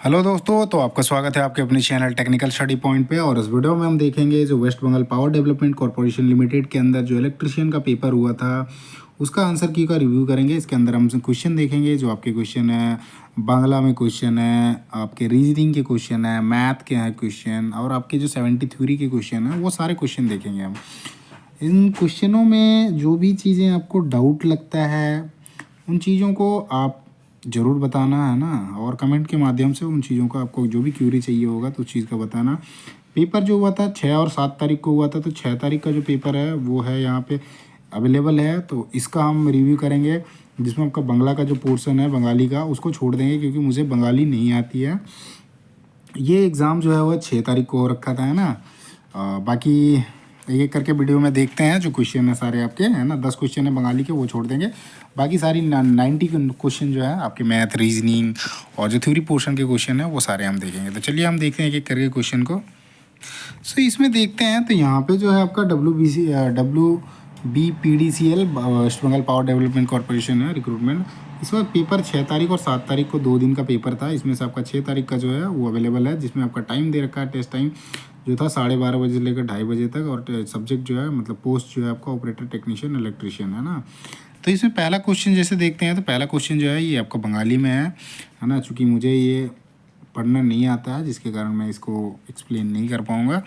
Hello दोस्तों, तो आपका स्वागत है आपके अपने चैनल टेक्निकल स्टडी पॉइंट पे। और इस वीडियो में हम देखेंगे जो West Bengal Power Development Corporation Limited के अंदर जो इलेक्ट्रिशियन का पेपर हुआ था उसका आंसर की का रिव्यू करेंगे। इसके अंदर हम क्वेश्चन देखेंगे जो आपके क्वेश्चन है, बांग्ला में क्वेश्चन है, आपके रीजनिंग के क्वेश्चन है, मैथ के हैं क्वेश्चन, और आपके जो 70 थ्योरी के क्वेश्चन है वो सारे क्वेश्चन देखेंगे हम। इन क्वेश्चनों में जो भी चीज़ें आपको डाउट लगता है उन चीज़ों को आप ज़रूर बताना है ना, और कमेंट के माध्यम से उन चीज़ों का आपको जो भी क्यूरी चाहिए होगा तो उस चीज़ का बताना। पेपर जो हुआ था 6 और 7 तारीख को हुआ था, तो 6 तारीख का जो पेपर है वो है यहाँ पे अवेलेबल है, तो इसका हम रिव्यू करेंगे। जिसमें आपका बंगला का जो पोर्शन है बंगाली का उसको छोड़ देंगे क्योंकि मुझे बंगाली नहीं आती है। ये एग्ज़ाम जो है वो 6 तारीख को हो रखा था, है ना। बाकी एक एक करके वीडियो में देखते हैं। जो क्वेश्चन है सारे आपके है ना, 10 क्वेश्चन है बंगाली के, वो छोड़ देंगे। बाकी सारी 90 क्वेश्चन जो है आपके मैथ, रीजनिंग और जो थ्योरी पोर्शन के क्वेश्चन है वो सारे हम देखेंगे। तो चलिए हम देखते हैं एक एक करके क्वेश्चन को। सो इसमें देखते हैं तो यहाँ पे जो है आपका WBPDCL West Bengal Power Development Corporation है रिक्रूटमेंट। इस वक्त पेपर 6 तारीख और 7 तारीख को 2 दिन का पेपर था। इसमें से आपका 6 तारीख का जो है वो अवेलेबल है, जिसमें आपका टाइम दे रखा है। टेस्ट टाइम जो था 12:30 बजे से लेकर 2:30 बजे तक, और सब्जेक्ट जो है मतलब पोस्ट जो है आपका ऑपरेटर, टेक्नीशियन, इलेक्ट्रीशियन, है ना। तो इसमें पहला क्वेश्चन जैसे देखते हैं तो पहला क्वेश्चन जो है ये आपका बंगाली में है ना। चूँकि मुझे ये पढ़ना नहीं आता है जिसके कारण मैं इसको एक्सप्लेन नहीं कर पाऊँगा।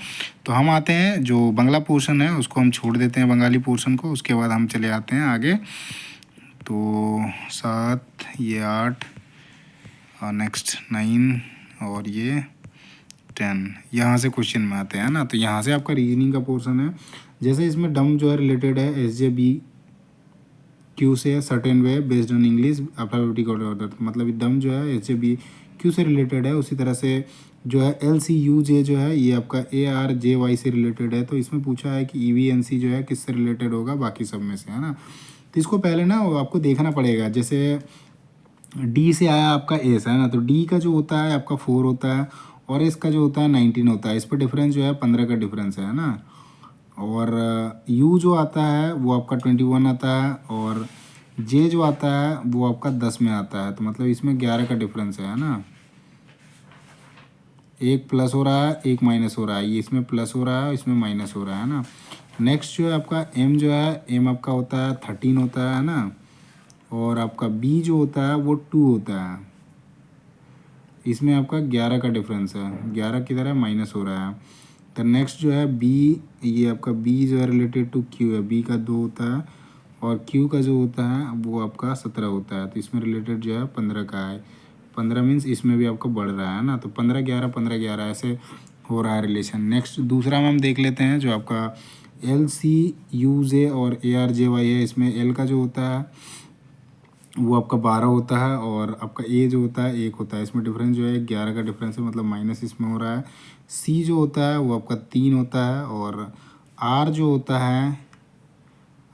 तो हम आते हैं जो बांग्ला पोर्शन है उसको हम छोड़ देते हैं, बंगाली पोर्शन को। उसके बाद हम चले आते हैं आगे। तो 7, ये 8 और नेक्स्ट 9 और ये 10, यहाँ से क्वेश्चन में आते हैं ना। तो यहाँ से आपका रीजनिंग का पोर्शन है। जैसे इसमें डम जो है रिलेटेड है SJB क्यू से certain way based on English alphabetic order, मतलब डम जो है SJB क्यू से रिलेटेड है। उसी तरह से जो है LCUJ जो है ये आपका ARJY से रिलेटेड है। तो इसमें पूछा है कि EVNC जो है किससे रिलेटेड होगा बाकी सब में से, है ना। तो इसको पहले ना आपको देखना पड़ेगा। जैसे D से आया आपका S, है ना, तो D का जो होता है आपका 4 होता है और S का जो होता है 19 होता है। इस पर डिफरेंस जो है 15 का डिफरेंस है ना। और U जो आता है वो आपका 21 आता है, और J जो आता है वो आपका 10 में आता है। तो मतलब इसमें 11 का डिफरेंस है ना। एक प्लस हो रहा है, एक माइनस हो रहा है। ये इसमें प्लस हो रहा है, इसमें माइनस हो रहा है ना। नेक्स्ट जो है आपका M जो है, M आपका होता है 13 होता है ना। और आपका B जो होता है वो 2 होता है। इसमें आपका 11 का डिफरेंस है, 11 की तरह माइनस हो रहा है। तो नेक्स्ट जो है B, ये आपका B जो है रिलेटेड टू Q है। B का 2 होता है और Q का जो होता है वो आपका 17 होता है। तो इसमें रिलेटेड जो है 15 का है। 15 मीन्स इसमें भी आपका बढ़ रहा है ना। तो 15-11 ऐसे हो रहा है रिलेशन। नेक्स्ट दूसरा में हम देख लेते हैं जो आपका LCUJ और ARJY है। इसमें L का जो होता है वो आपका 12 होता है और आपका A जो होता है 1 होता है। इसमें डिफरेंस जो है 11 का डिफरेंस है, मतलब माइनस इसमें हो रहा है। C जो होता है वो आपका 3 होता है और R जो होता है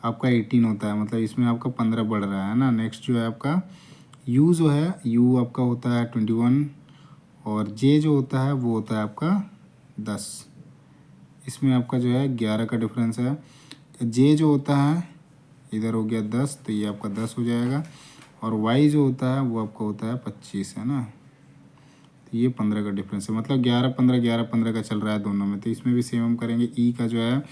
आपका 18 होता है, मतलब इसमें आपका 15 बढ़ रहा है ना। नेक्स्ट जो है आपका U जो है, U आपका होता है 21 और J जो होता है वो होता है आपका 10। इसमें आपका जो है 11 का डिफरेंस है। J जो होता है इधर हो गया 10, तो ये आपका 10 हो जाएगा। और Y जो होता है वो आपका होता है 25, है ना। तो ये 15 का डिफरेंस है, मतलब 11-15 का चल रहा है दोनों में। तो इसमें भी सेम हम करेंगे। E का जो है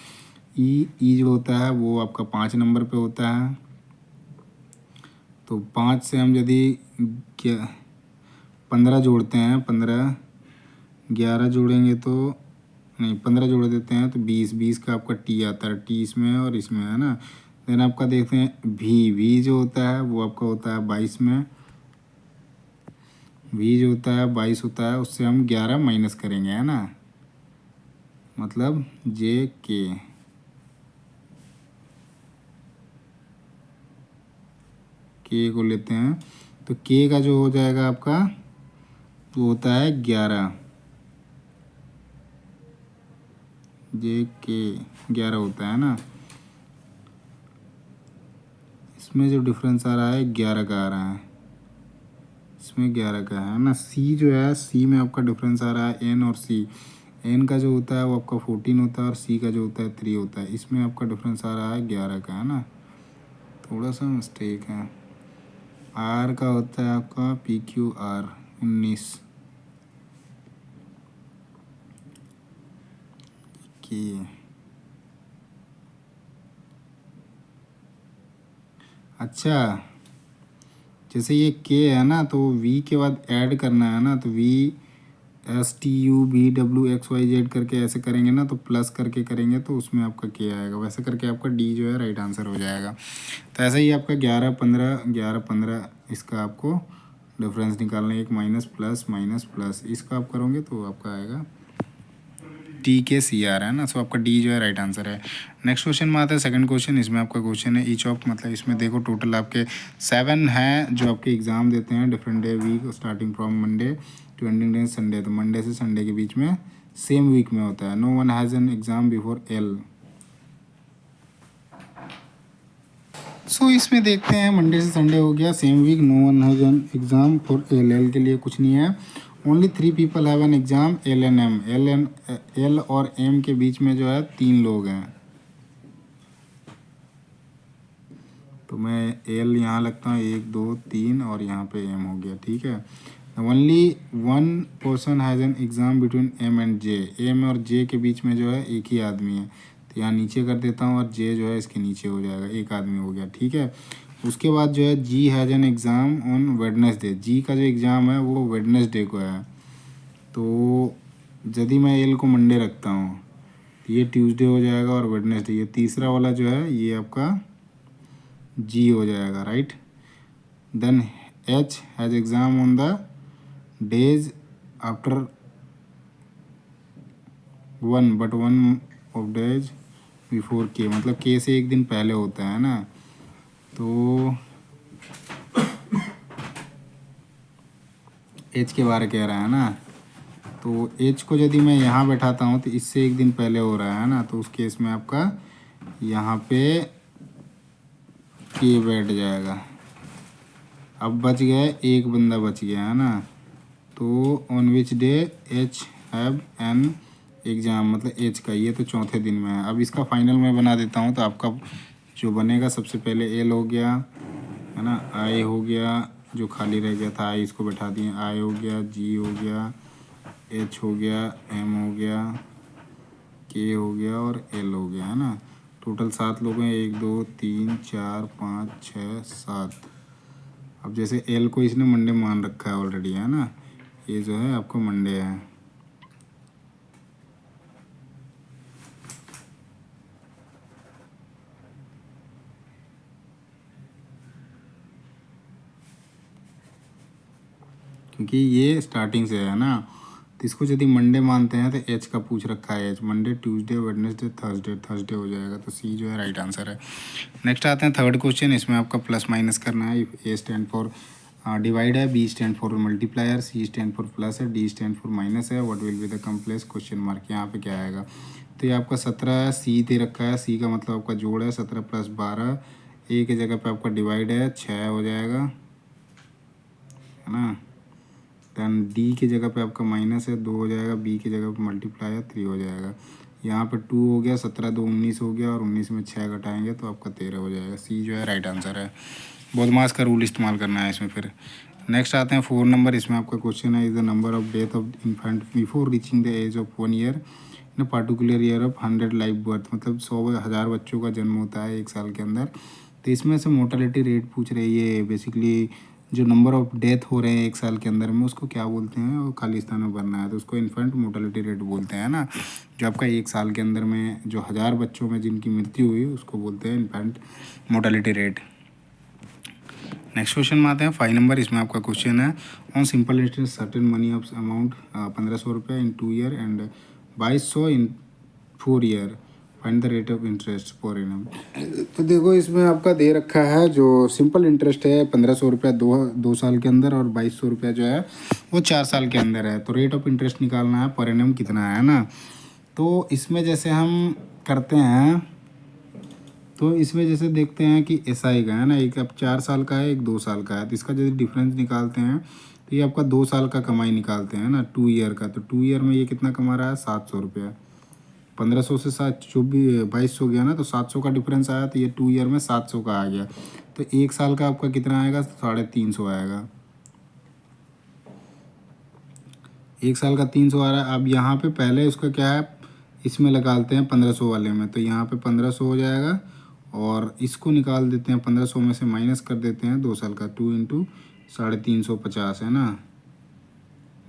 E जो होता है वो आपका 5 नंबर पे होता है। तो 5 से हम यदि 15 जोड़ते हैं, 15 11 जोड़ेंगे तो नहीं, 15 जोड़ देते हैं तो 20 का आपका T आता है। T इसमें है और इसमें है ना। देन आपका देखते हैं V जो होता है वो आपका होता है 22 में। V जो होता है 22 होता है, उससे हम 11 माइनस करेंगे, है ना, मतलब K को लेते हैं। तो K का जो हो जाएगा आपका वो होता है 11, K 11 होता है ना। इसमें जो डिफरेंस आ रहा है 11 का आ रहा है, इसमें 11 का है ना। C जो है, C में आपका डिफरेंस आ रहा है N और C। N का जो होता है वो आपका 14 होता है और C का जो होता है 3 होता है। इसमें आपका डिफरेंस आ रहा है 11 का, है ना, थोड़ा सा मिस्टेक है। R का होता है आपका PQR 19। कि अच्छा, जैसे ये के है ना, तो वी के बाद ऐड करना है ना, तो वी STUBWXYZ करके ऐसे करेंगे ना, तो प्लस करके करेंगे तो उसमें आपका के आएगा। वैसे करके आपका डी जो है राइट आंसर हो जाएगा। तो ऐसे ही आपका 11 15 इसका आपको डिफरेंस निकालना है, एक माइनस प्लस इसका आप करोगे तो आपका आएगा टी के सी आ रहा है ना, सो आपका डी जो है राइट आंसर है। नेक्स्ट क्वेश्चन में आता है सेकंड क्वेश्चन। इसमें आपका क्वेश्चन है ईच ऑफ, मतलब इसमें देखो टोटल आपके 7 हैं जो आपके एग्ज़ाम देते हैं different day week starting from Monday to ending day Sunday. तो मंडे से संडे के बीच में सेम वीक में होता है। No one has an exam before L. So इसमें देखते हैं मंडे से संडे हो गया same week, no one has an exam for L. L के लिए कुछ नहीं है। Only 3 people have an exam L and M. L और एम के बीच में जो है 3 लोग हैं। तो मैं एल यहाँ लगता हूँ 1 2 3 और यहाँ पे एम हो गया, ठीक है। Only one person has an exam between M and J. M और जे के बीच में जो है एक ही आदमी है, तो यहाँ नीचे कर देता हूँ और जे जो है इसके नीचे हो जाएगा, एक आदमी हो गया, ठीक है। उसके बाद जो है G has an exam on Wednesday. G का जो एग्ज़ाम है वो वेडनेसडे को है। तो यदि मैं एल को मंडे रखता हूँ तो ये ट्यूसडे हो जाएगा और वेडनेसडे, ये तीसरा वाला जो है ये आपका जी हो जाएगा, right. Then H has exam on the days after 1 but 1 of days before K, मतलब के से एक दिन पहले होता है ना। तो एच के बारे कह रहा है ना, तो एच को यदि मैं यहाँ बैठाता हूँ तो इससे एक दिन पहले हो रहा है ना, तो उस केस में आपका यहाँ पे के बैठ जाएगा। अब बच गया एक बंदा बच गया है ना, तो on which day H have an exam, मतलब एच का ये तो चौथे दिन में है। अब इसका फाइनल मैं बना देता हूँ, तो आपका जो बनेगा सबसे पहले एल हो गया है ना, आई हो गया, जो खाली रह गया था आई इसको बैठा दिए, आई हो गया, जी हो गया, एच हो गया, एम हो गया, के हो गया और एल हो गया, है ना। टोटल 7 लोग हैं, 1 2 3 4 5 6 7। अब जैसे एल को इसने मंडे मान रखा है ऑलरेडी, है ना, ये जो है आपको मंडे है। क्योंकि ये स्टार्टिंग से है ना, तो इसको यदि मंडे मानते हैं तो एच का पूछ रखा है, H Monday Tuesday Wednesday Thursday हो जाएगा, तो सी जो है राइट आंसर है। नेक्स्ट आते हैं थर्ड क्वेश्चन। इसमें आपका प्लस माइनस करना है। ए स्टैंड फॉर डिवाइड है, B stand for multiplier, C stand for plus है, डी स्टैंड फॉर माइनस है। What will be the complex question mark, यहाँ पे क्या आएगा। तो ये आपका 17 सी दे रखा है, सी का मतलब आपका जोड़ है, 17 + 12। ए की जगह पे आपका डिवाइड है, 6 हो जाएगा, है ना। दैन डी की जगह पे आपका माइनस है, 2 हो जाएगा। बी की जगह पे मल्टीप्लाई है, 3 हो जाएगा। यहाँ पे 2 हो गया, 17 2 19 हो गया और 19 में 6 घटाएंगे तो आपका 13 हो जाएगा। सी जो है राइट आंसर है। बॉडमास का रूल इस्तेमाल करना है इसमें। फिर नेक्स्ट आते हैं 4 नंबर। इसमें आपका क्वेश्चन है, is the number of death of infant before reaching the age of 1 year in a particular year of 100 live birth. मतलब 100,000 बच्चों का जन्म होता है एक साल के अंदर। तो इसमें से मोर्टेलिटी रेट पूछ रही है, बेसिकली जो नंबर ऑफ डेथ हो रहे हैं एक साल के अंदर में उसको क्या बोलते हैं, और खालिस्तान में भरना है तो उसको इन्फेंट मोर्टेलिटी रेट बोलते हैं ना। जो आपका एक साल के अंदर में जो 1000 बच्चों में जिनकी मृत्यु हुई उसको बोलते हैं infant mortality rate. Next question में आते हैं 5 नंबर। इसमें आपका क्वेश्चन है, on simple interest certain money of amount 1500 रुपये इन 2 year and 2200 in 4 year, find the rate of interest per annum. तो देखो इसमें आपका दे रखा है जो सिंपल इंटरेस्ट है 1500 रुपया 2 साल के अंदर और 2200 रुपया जो है वो 4 साल के अंदर है। तो रेट ऑफ इंटरेस्ट निकालना है, पर एनम कितना है ना। तो इसमें जैसे हम करते हैं, तो इसमें जैसे देखते हैं कि एस आई का है ना, एक अब 4 साल का है, एक 2 साल का है। तो इसका जैसे डिफरेंस निकालते हैं तो ये आपका 2 साल का कमाई निकालते हैं ना 2 ईयर का। तो 2 ईयर में ये कितना कमा रहा है, 700 रुपया। 1500 से 2200 गया ना, तो 700 का डिफरेंस आया, तो ये 2 ईयर में 700 का आ गया। तो एक साल का आपका कितना आएगा, 350 आएगा। एक साल का 300 आ रहा है। अब यहाँ पे पहले उसका क्या है, इसमें निकालते हैं 1500 वाले में, तो यहाँ पे 1500 हो जाएगा और इसको निकाल देते हैं 1500 में से माइनस कर देते हैं 2 साल का, 2 इंटू 350 है ना,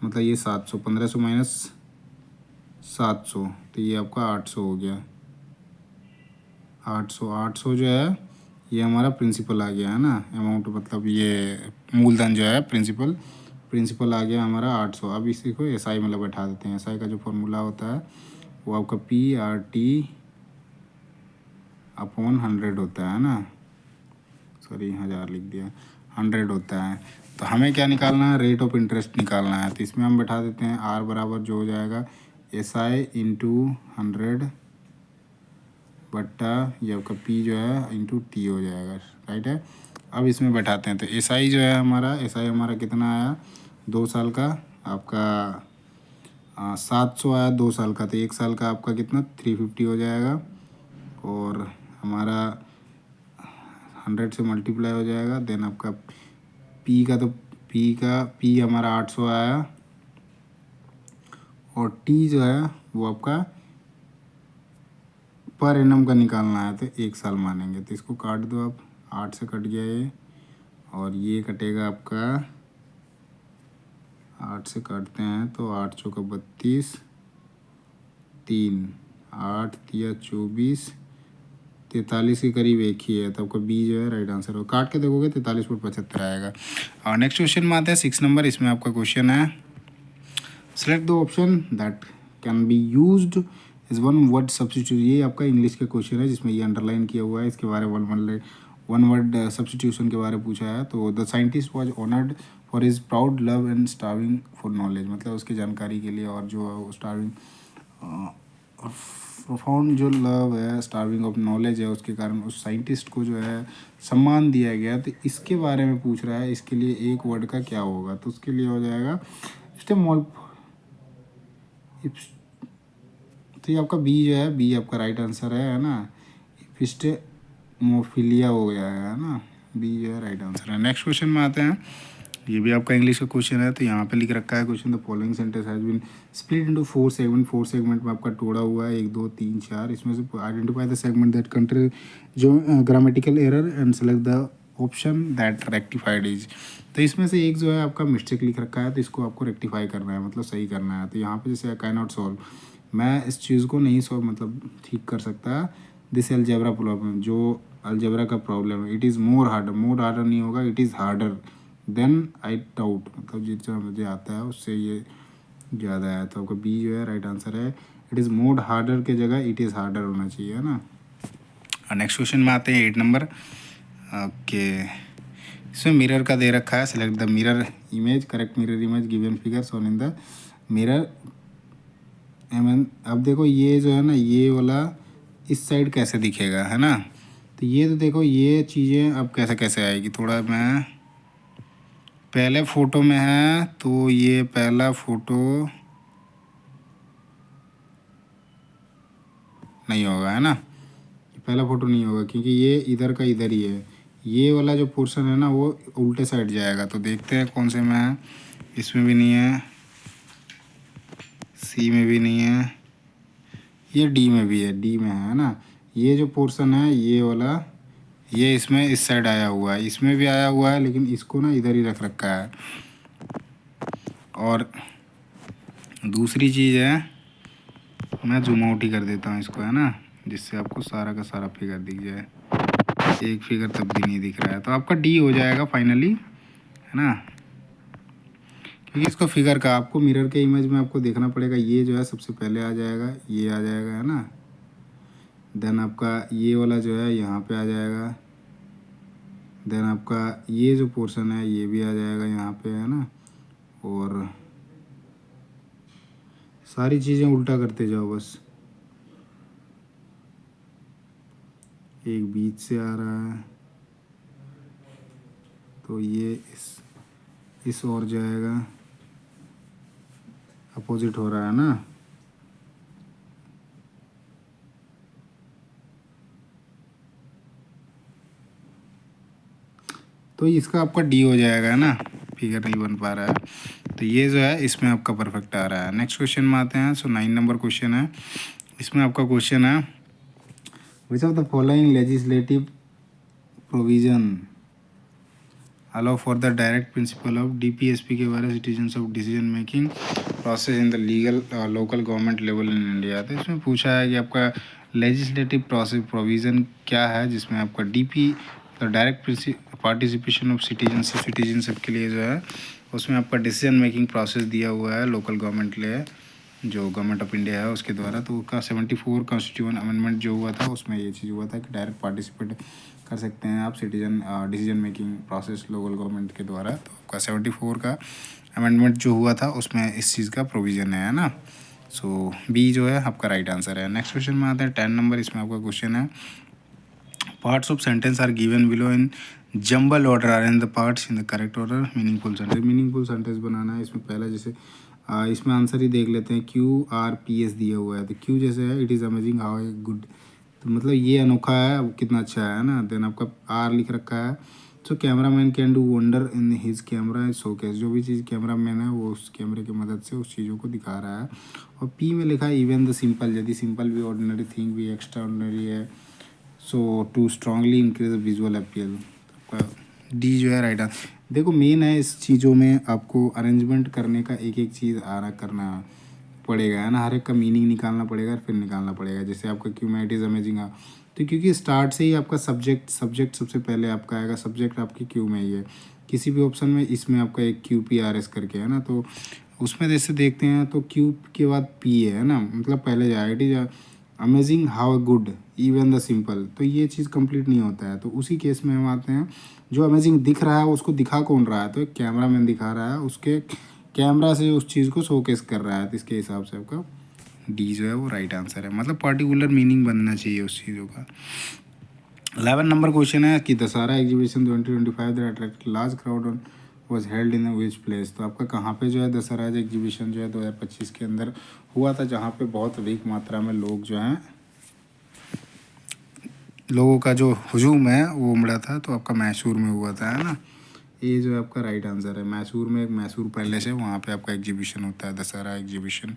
मतलब ये 700, 1500 माइनस 700 तो ये आपका 800 हो गया। 800 जो है ये हमारा प्रिंसिपल आ गया है ना, अमाउंट मतलब ये मूलधन जो है प्रिंसिपल आ गया हमारा 800। अब इसी को एसआई मतलब बैठा देते हैं। एसआई का जो फॉर्मूला होता है वो आपका PRT/100 होता है ना, सॉरी 1000 लिख दिया, 100 होता है। तो हमें क्या निकालना है, रेट ऑफ इंटरेस्ट निकालना है। तो इसमें हम बैठा देते हैं R बराबर जो हो जाएगा SI इंटू 100 बट्टा ये आपका P जो है इंटू T हो जाएगा, राइट है। अब इसमें बैठाते हैं तो SI जो है हमारा, SI हमारा कितना आया 2 साल का आपका 700 आया 2 साल का, तो 1 साल का आपका कितना 350 हो जाएगा और हमारा 100 से मल्टीप्लाई हो जाएगा। देन आपका P का, तो P हमारा 800 आया और T जो है वो आपका पर एनम का निकालना है, तो 1 साल मानेंगे। तो इसको काट दो आप, 8 से कट गया ये और ये कटेगा आपका 8 से काटते हैं तो 8 चौका 32, 3 8 तिया 24, 43 के करीब एक ही है, तो आपका बी जो है राइट आंसर हो। काट के देखोगे 43.75 आएगा। और नेक्स्ट क्वेश्चन में आते हैं 6 नंबर। इसमें आपका क्वेश्चन है select the option that can be used is one word substitute. ये आपका इंग्लिश का क्वेश्चन है जिसमें ये अंडरलाइन किया हुआ है, इसके बारे में वन वर्ड सब्सटीट्यूशन के बारे में पूछा है। तो the scientist was honoured for his proud love and starving for knowledge, मतलब उसकी जानकारी के लिए और जो स्टार्विंग प्रोफाउंड जो लव है, स्टार्विंग ऑफ नॉलेज है, उसके कारण उस साइंटिस्ट को जो है सम्मान दिया गया। तो इसके बारे में पूछ रहा है, इसके लिए एक वर्ड का क्या होगा, तो उसके लिए हो जाएगा स्टेमोल। तो ये आपका बी जो है, बी आपका राइट आंसर है ना, एपिस्टेमोफिलिया हो गया है ना, बी जो है राइट आंसर है। नेक्स्ट क्वेश्चन में आते हैं। ये भी आपका इंग्लिश का क्वेश्चन है। तो यहाँ पे लिख रखा है question the following sentence has been split into 4 segment. 4 segment में आपका तोड़ा हुआ है, 1 2 3 4। इसमें से identify the segment that country जो grammatical error and select the option that rectified is. तो इसमें से एक जो है आपका मिस्टेक लिख रखा है, तो इसको आपको रेक्टिफाई करना है, मतलब सही करना है। तो यहाँ पे जैसे आई कैन नॉट सॉल्व, मैं इस चीज़ को नहीं सॉल्व मतलब ठीक कर सकता। दिस अलजेब्रा प्रॉब्लम, जो अलजेब्रा का प्रॉब्लम है, इट इज़ मोर हार्डर नहीं होगा, it is harder than I doubt, मतलब जितना मुझे आता है उससे ये ज़्यादा है। तो आपका बी जो है राइट आंसर है। इट इज़ मोर हार्डर के जगह इट इज़ हार्डर होना चाहिए, है ना। नेक्स्ट क्वेश्चन में आते हैं 8 नंबर। ओके, इसमें मिरर का दे रखा है, select the mirror image, correct mirror image given figures on in the mirror. अब देखो ये जो है ना, ये वाला इस साइड कैसे दिखेगा, है ना। तो ये तो देखो ये चीज़ें अब कैसे कैसे आएगी, थोड़ा मैं पहले फ़ोटो में है, तो ये पहला फ़ोटो नहीं होगा, है ना, पहला फ़ोटो नहीं होगा क्योंकि ये इधर का इधर ही है। ये वाला जो पोर्शन है ना वो उल्टे साइड जाएगा। तो देखते हैं कौन से में है, इसमें भी नहीं है, सी में भी नहीं है, ये डी में भी है, डी में है ना। ये जो पोर्शन है ये वाला, ये इसमें इस साइड आया हुआ है, इसमें भी आया हुआ है, लेकिन इसको ना इधर ही रख रखा है। और दूसरी चीज़ है, मैं जूम आउट ही कर देता हूँ इसको, है ना, जिससे आपको सारा का सारा फिगर दिख जाए। एक फिगर तब भी नहीं दिख रहा है, तो आपका डी हो जाएगा फाइनली, है ना, क्योंकि इसको फिगर का आपको मिरर के इमेज में आपको देखना पड़ेगा। ये जो है सबसे पहले आ जाएगा, ये आ जाएगा, है ना। देन आपका ये वाला जो है यहाँ पे आ जाएगा। देन आपका ये जो पोर्शन है ये भी आ जाएगा यहाँ पे, है ना। और सारी चीज़ें उल्टा करते जाओ बस। एक बीच से आ रहा है तो ये इस ओर जाएगा, अपोजिट हो रहा है ना। तो इसका आपका डी हो जाएगा, है ना, फिगर नहीं बन पा रहा है। तो ये जो है इसमें आपका परफेक्ट आ रहा है। नेक्स्ट क्वेश्चन में आते हैं। सो 9 नंबर क्वेश्चन है, इसमें आपका क्वेश्चन है which of the following legislative provision allow for the direct principle of DPSP के बारे citizens of decision making process in the legal local government level in India. तो इसमें पूछा है कि आपका लेजिस्लेटिव प्रोसेस प्रोविज़न क्या है जिसमें आपका DP the direct participation of citizenship के लिए जो है उसमें आपका डिसीजन मेकिंग प्रोसेस दिया हुआ है लोकल गवर्नमेंट लिए जो गवर्नमेंट ऑफ इंडिया है उसके द्वारा। तो उसका 74 कॉन्स्टिट्यूशन अमेंडमेंट जो हुआ था उसमें ये चीज़ हुआ था कि डायरेक्ट पार्टिसिपेट कर सकते हैं आप decision making process local government के द्वारा। तो आपका 74 का अमेंडमेंट जो हुआ था उसमें इस चीज़ का प्रोविज़न है ना। सो बी जो है आपका राइट आंसर है। नेक्स्ट क्वेश्चन में आते हैं 10 नंबर। इसमें आपका क्वेश्चन है parts of sentence are given below in jumble order are in the parts in the correct order. Meaningful sentence बनाना है। इसमें पहला जैसे इसमें आंसर ही देख लेते हैं QRPS दिया हुआ है। तो क्यू जैसे है it is amazing how a good, तो मतलब ये अनोखा है कितना अच्छा है ना। देन आपका आर लिख रखा है so camera man can do wonder in his camera showcase. जो भी चीज़ कैमरा मैन है वो उस कैमरे की मदद से उस चीज़ों को दिखा रहा है। और पी में लिखा है इवन द सिंपल, यदि सिंपल भी ऑर्डिनरी थिंग भी एक्स्ट्रा ऑर्डिनरी है so to strongly increase the visual appeal. D जो है राइट आंसर। देखो मेन है इस चीज़ों में आपको अरेंजमेंट करने का एक एक चीज़ आना करना पड़ेगा है ना। हर एक का मीनिंग निकालना पड़ेगा फिर निकालना पड़ेगा। जैसे आपका क्यों इट इज़ अमेजिंग है तो क्योंकि स्टार्ट से ही आपका सब्जेक्ट सबसे पहले आपका आएगा। सब्जेक्ट आपकी क्यू में ही है किसी भी ऑप्शन में। इसमें आपका एक QPRS करके है ना। तो उसमें जैसे देखते हैं तो क्यू के बाद पी है ना, मतलब पहले जाएगा it is amazing how good even the simple. तो ये चीज़ कंप्लीट नहीं होता है। तो उसी केस में हम आते हैं जो अमेजिंग दिख रहा है उसको दिखा कौन रहा है, तो एक कैमरा मैन दिखा रहा है, उसके कैमरा से उस चीज़ को शोकेस कर रहा है। तो इसके हिसाब से आपका डी जो है वो राइट आंसर है। मतलब पार्टिकुलर मीनिंग बनना चाहिए उस चीज़ों का। 11 नंबर क्वेश्चन है कि Dussehra exhibition 2025 that attract large crowd on was held in which place. तो आपका कहाँ पे जो है दशहरा एग्जीबिशन जो है 2025 के अंदर हुआ था जहाँ पे बहुत अधिक मात्रा में लोग जो हैं लोगों का जो हुजूम है वो उमड़ा था। तो आपका मैसूर में हुआ था है ना। ये जो है आपका राइट आंसर है। मैसूर में एक मैसूर पैलेस है वहाँ पे आपका एग्जीबिशन होता है Dussehra exhibition.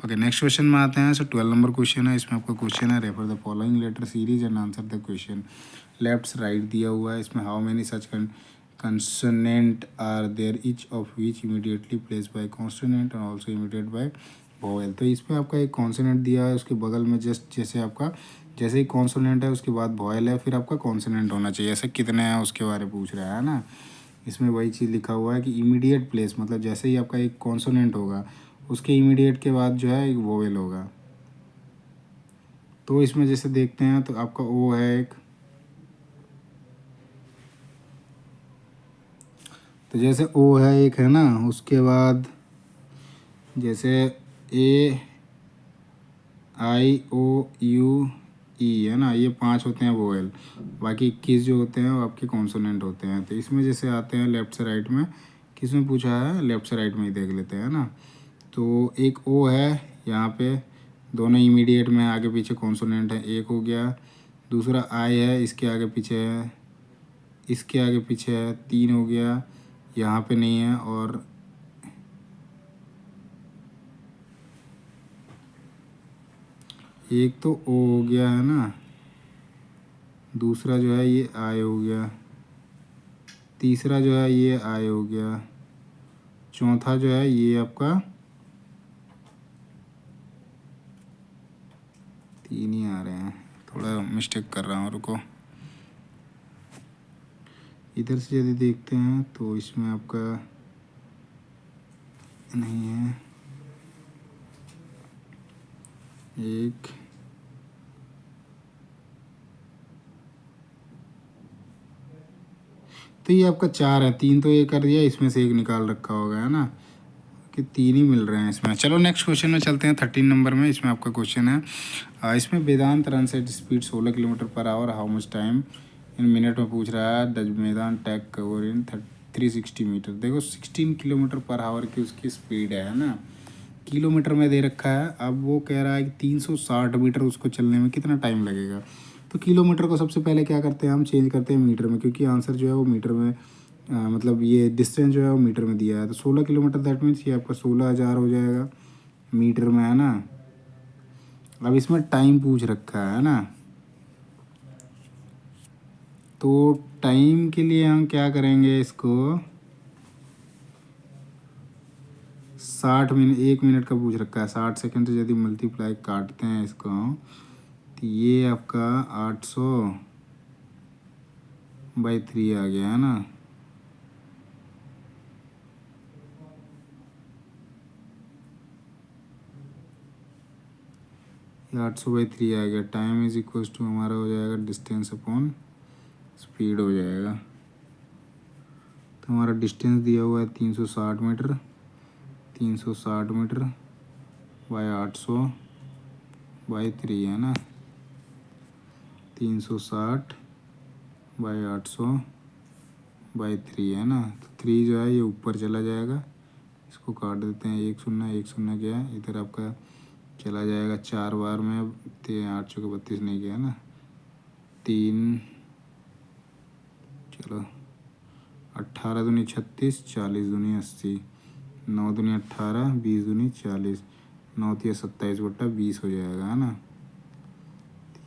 Okay next question में आते हैं। सो 12 नंबर क्वेश्चन है। इसमें आपका क्वेश्चन है refer the following letter series and answer the question. Left right दिया हुआ है। इसमें how many such consonant are there each of which immediately place by consonant और ऑल्सो इमीडिएट बाय वोवेल। तो इसमें आपका एक कॉन्सोनेंट दिया है उसके बगल में जस्ट जैसे आपका जैसे ही कॉन्सोनेंट है उसके बाद वोवेल है फिर आपका कॉन्सोनेंट होना चाहिए। ऐसे कितने हैं उसके बारे में पूछ रहा है ना। इसमें वही चीज़ लिखा हुआ है कि इमीडिएट प्लेस मतलब जैसे ही आपका एक कॉन्सोनेंट होगा उसके इमीडिएट के बाद जो है एक वोवेल होगा। तो इसमें जैसे देखते हैं तो आपका ओ है एक, तो जैसे ओ है एक है ना, उसके बाद जैसे AIOU E है ना, ये 5 होते हैं वोवेल, बाकी 21 जो होते हैं वो आपके कॉन्सोनेंट होते हैं। तो इसमें जैसे आते हैं लेफ़्ट से राइट में, किस में पूछा है लेफ़्ट से राइट में ही देख लेते हैं ना। तो एक ओ है यहाँ पे, दोनों इमीडिएट में आगे पीछे कॉन्सोनेंट है, एक हो गया। दूसरा आई है, इसके आगे पीछे है, इसके आगे पीछे है, 3 हो गया, यहाँ पे नहीं है। और एक तो ओ हो गया है ना, दूसरा जो है ये आई हो गया, तीसरा जो है ये आई हो गया, चौथा जो है ये आपका 3 ही आ रहे हैं। थोड़ा मिस्टेक कर रहा हूँ, रुको। इधर से यदि देखते हैं तो इसमें आपका नहीं है, एक तो ये आपका 4 है, 3 तो ये कर दिया, इसमें से एक निकाल रखा होगा है ना, कि 3 ही मिल रहे हैं इसमें। चलो नेक्स्ट क्वेश्चन में चलते हैं 13 नंबर में। इसमें आपका क्वेश्चन है इसमें Vedant run at speed 16 kilometre per hour how much time in minute में पूछ रहा है। द मैदान टैग कवर इन 360 मीटर। देखो 16 किलोमीटर पर आवर की उसकी स्पीड है ना, किलोमीटर में दे रखा है। अब वो कह रहा है कि 360 मीटर उसको चलने में कितना टाइम लगेगा। तो किलोमीटर को सबसे पहले क्या करते हैं हम चेंज करते हैं मीटर में, क्योंकि आंसर जो है वो मीटर में मतलब ये डिस्टेंस जो है वो मीटर में दिया है। तो 16 किलोमीटर दैट मीन्स ये आपका 16,000 हो जाएगा मीटर में है ना। अब इसमें टाइम पूछ रखा है ना, तो टाइम के लिए हम क्या करेंगे, इसको 60 मिनट, 1 मिनट का पूछ रखा है, 60 सेकेंड से यदि मल्टीप्लाई काटते हैं इसको, तो ये आपका 800/3 आ गया है ना। ये 800/3 आ गया। टाइम इज इक्वल टू हमारा हो जाएगा डिस्टेंस अपॉन स्पीड हो जाएगा। तो हमारा डिस्टेंस दिया हुआ है 360 मीटर, 360 मीटर बाय 800/3 है ना, 360/800/3 है ना। तो 3 जो है ये ऊपर चला जाएगा, इसको काट देते हैं, 1 शून्य 1 शून्य गया, इधर आपका चला जाएगा 4 बार में, 8 चौके 32 नहीं गया ना, 3, चलो 18 दूनी 36, 40 दूनी 80, 9 दूनी 18, 20 दूनी 40, 9 तिया 27/20 हो जाएगा है ना।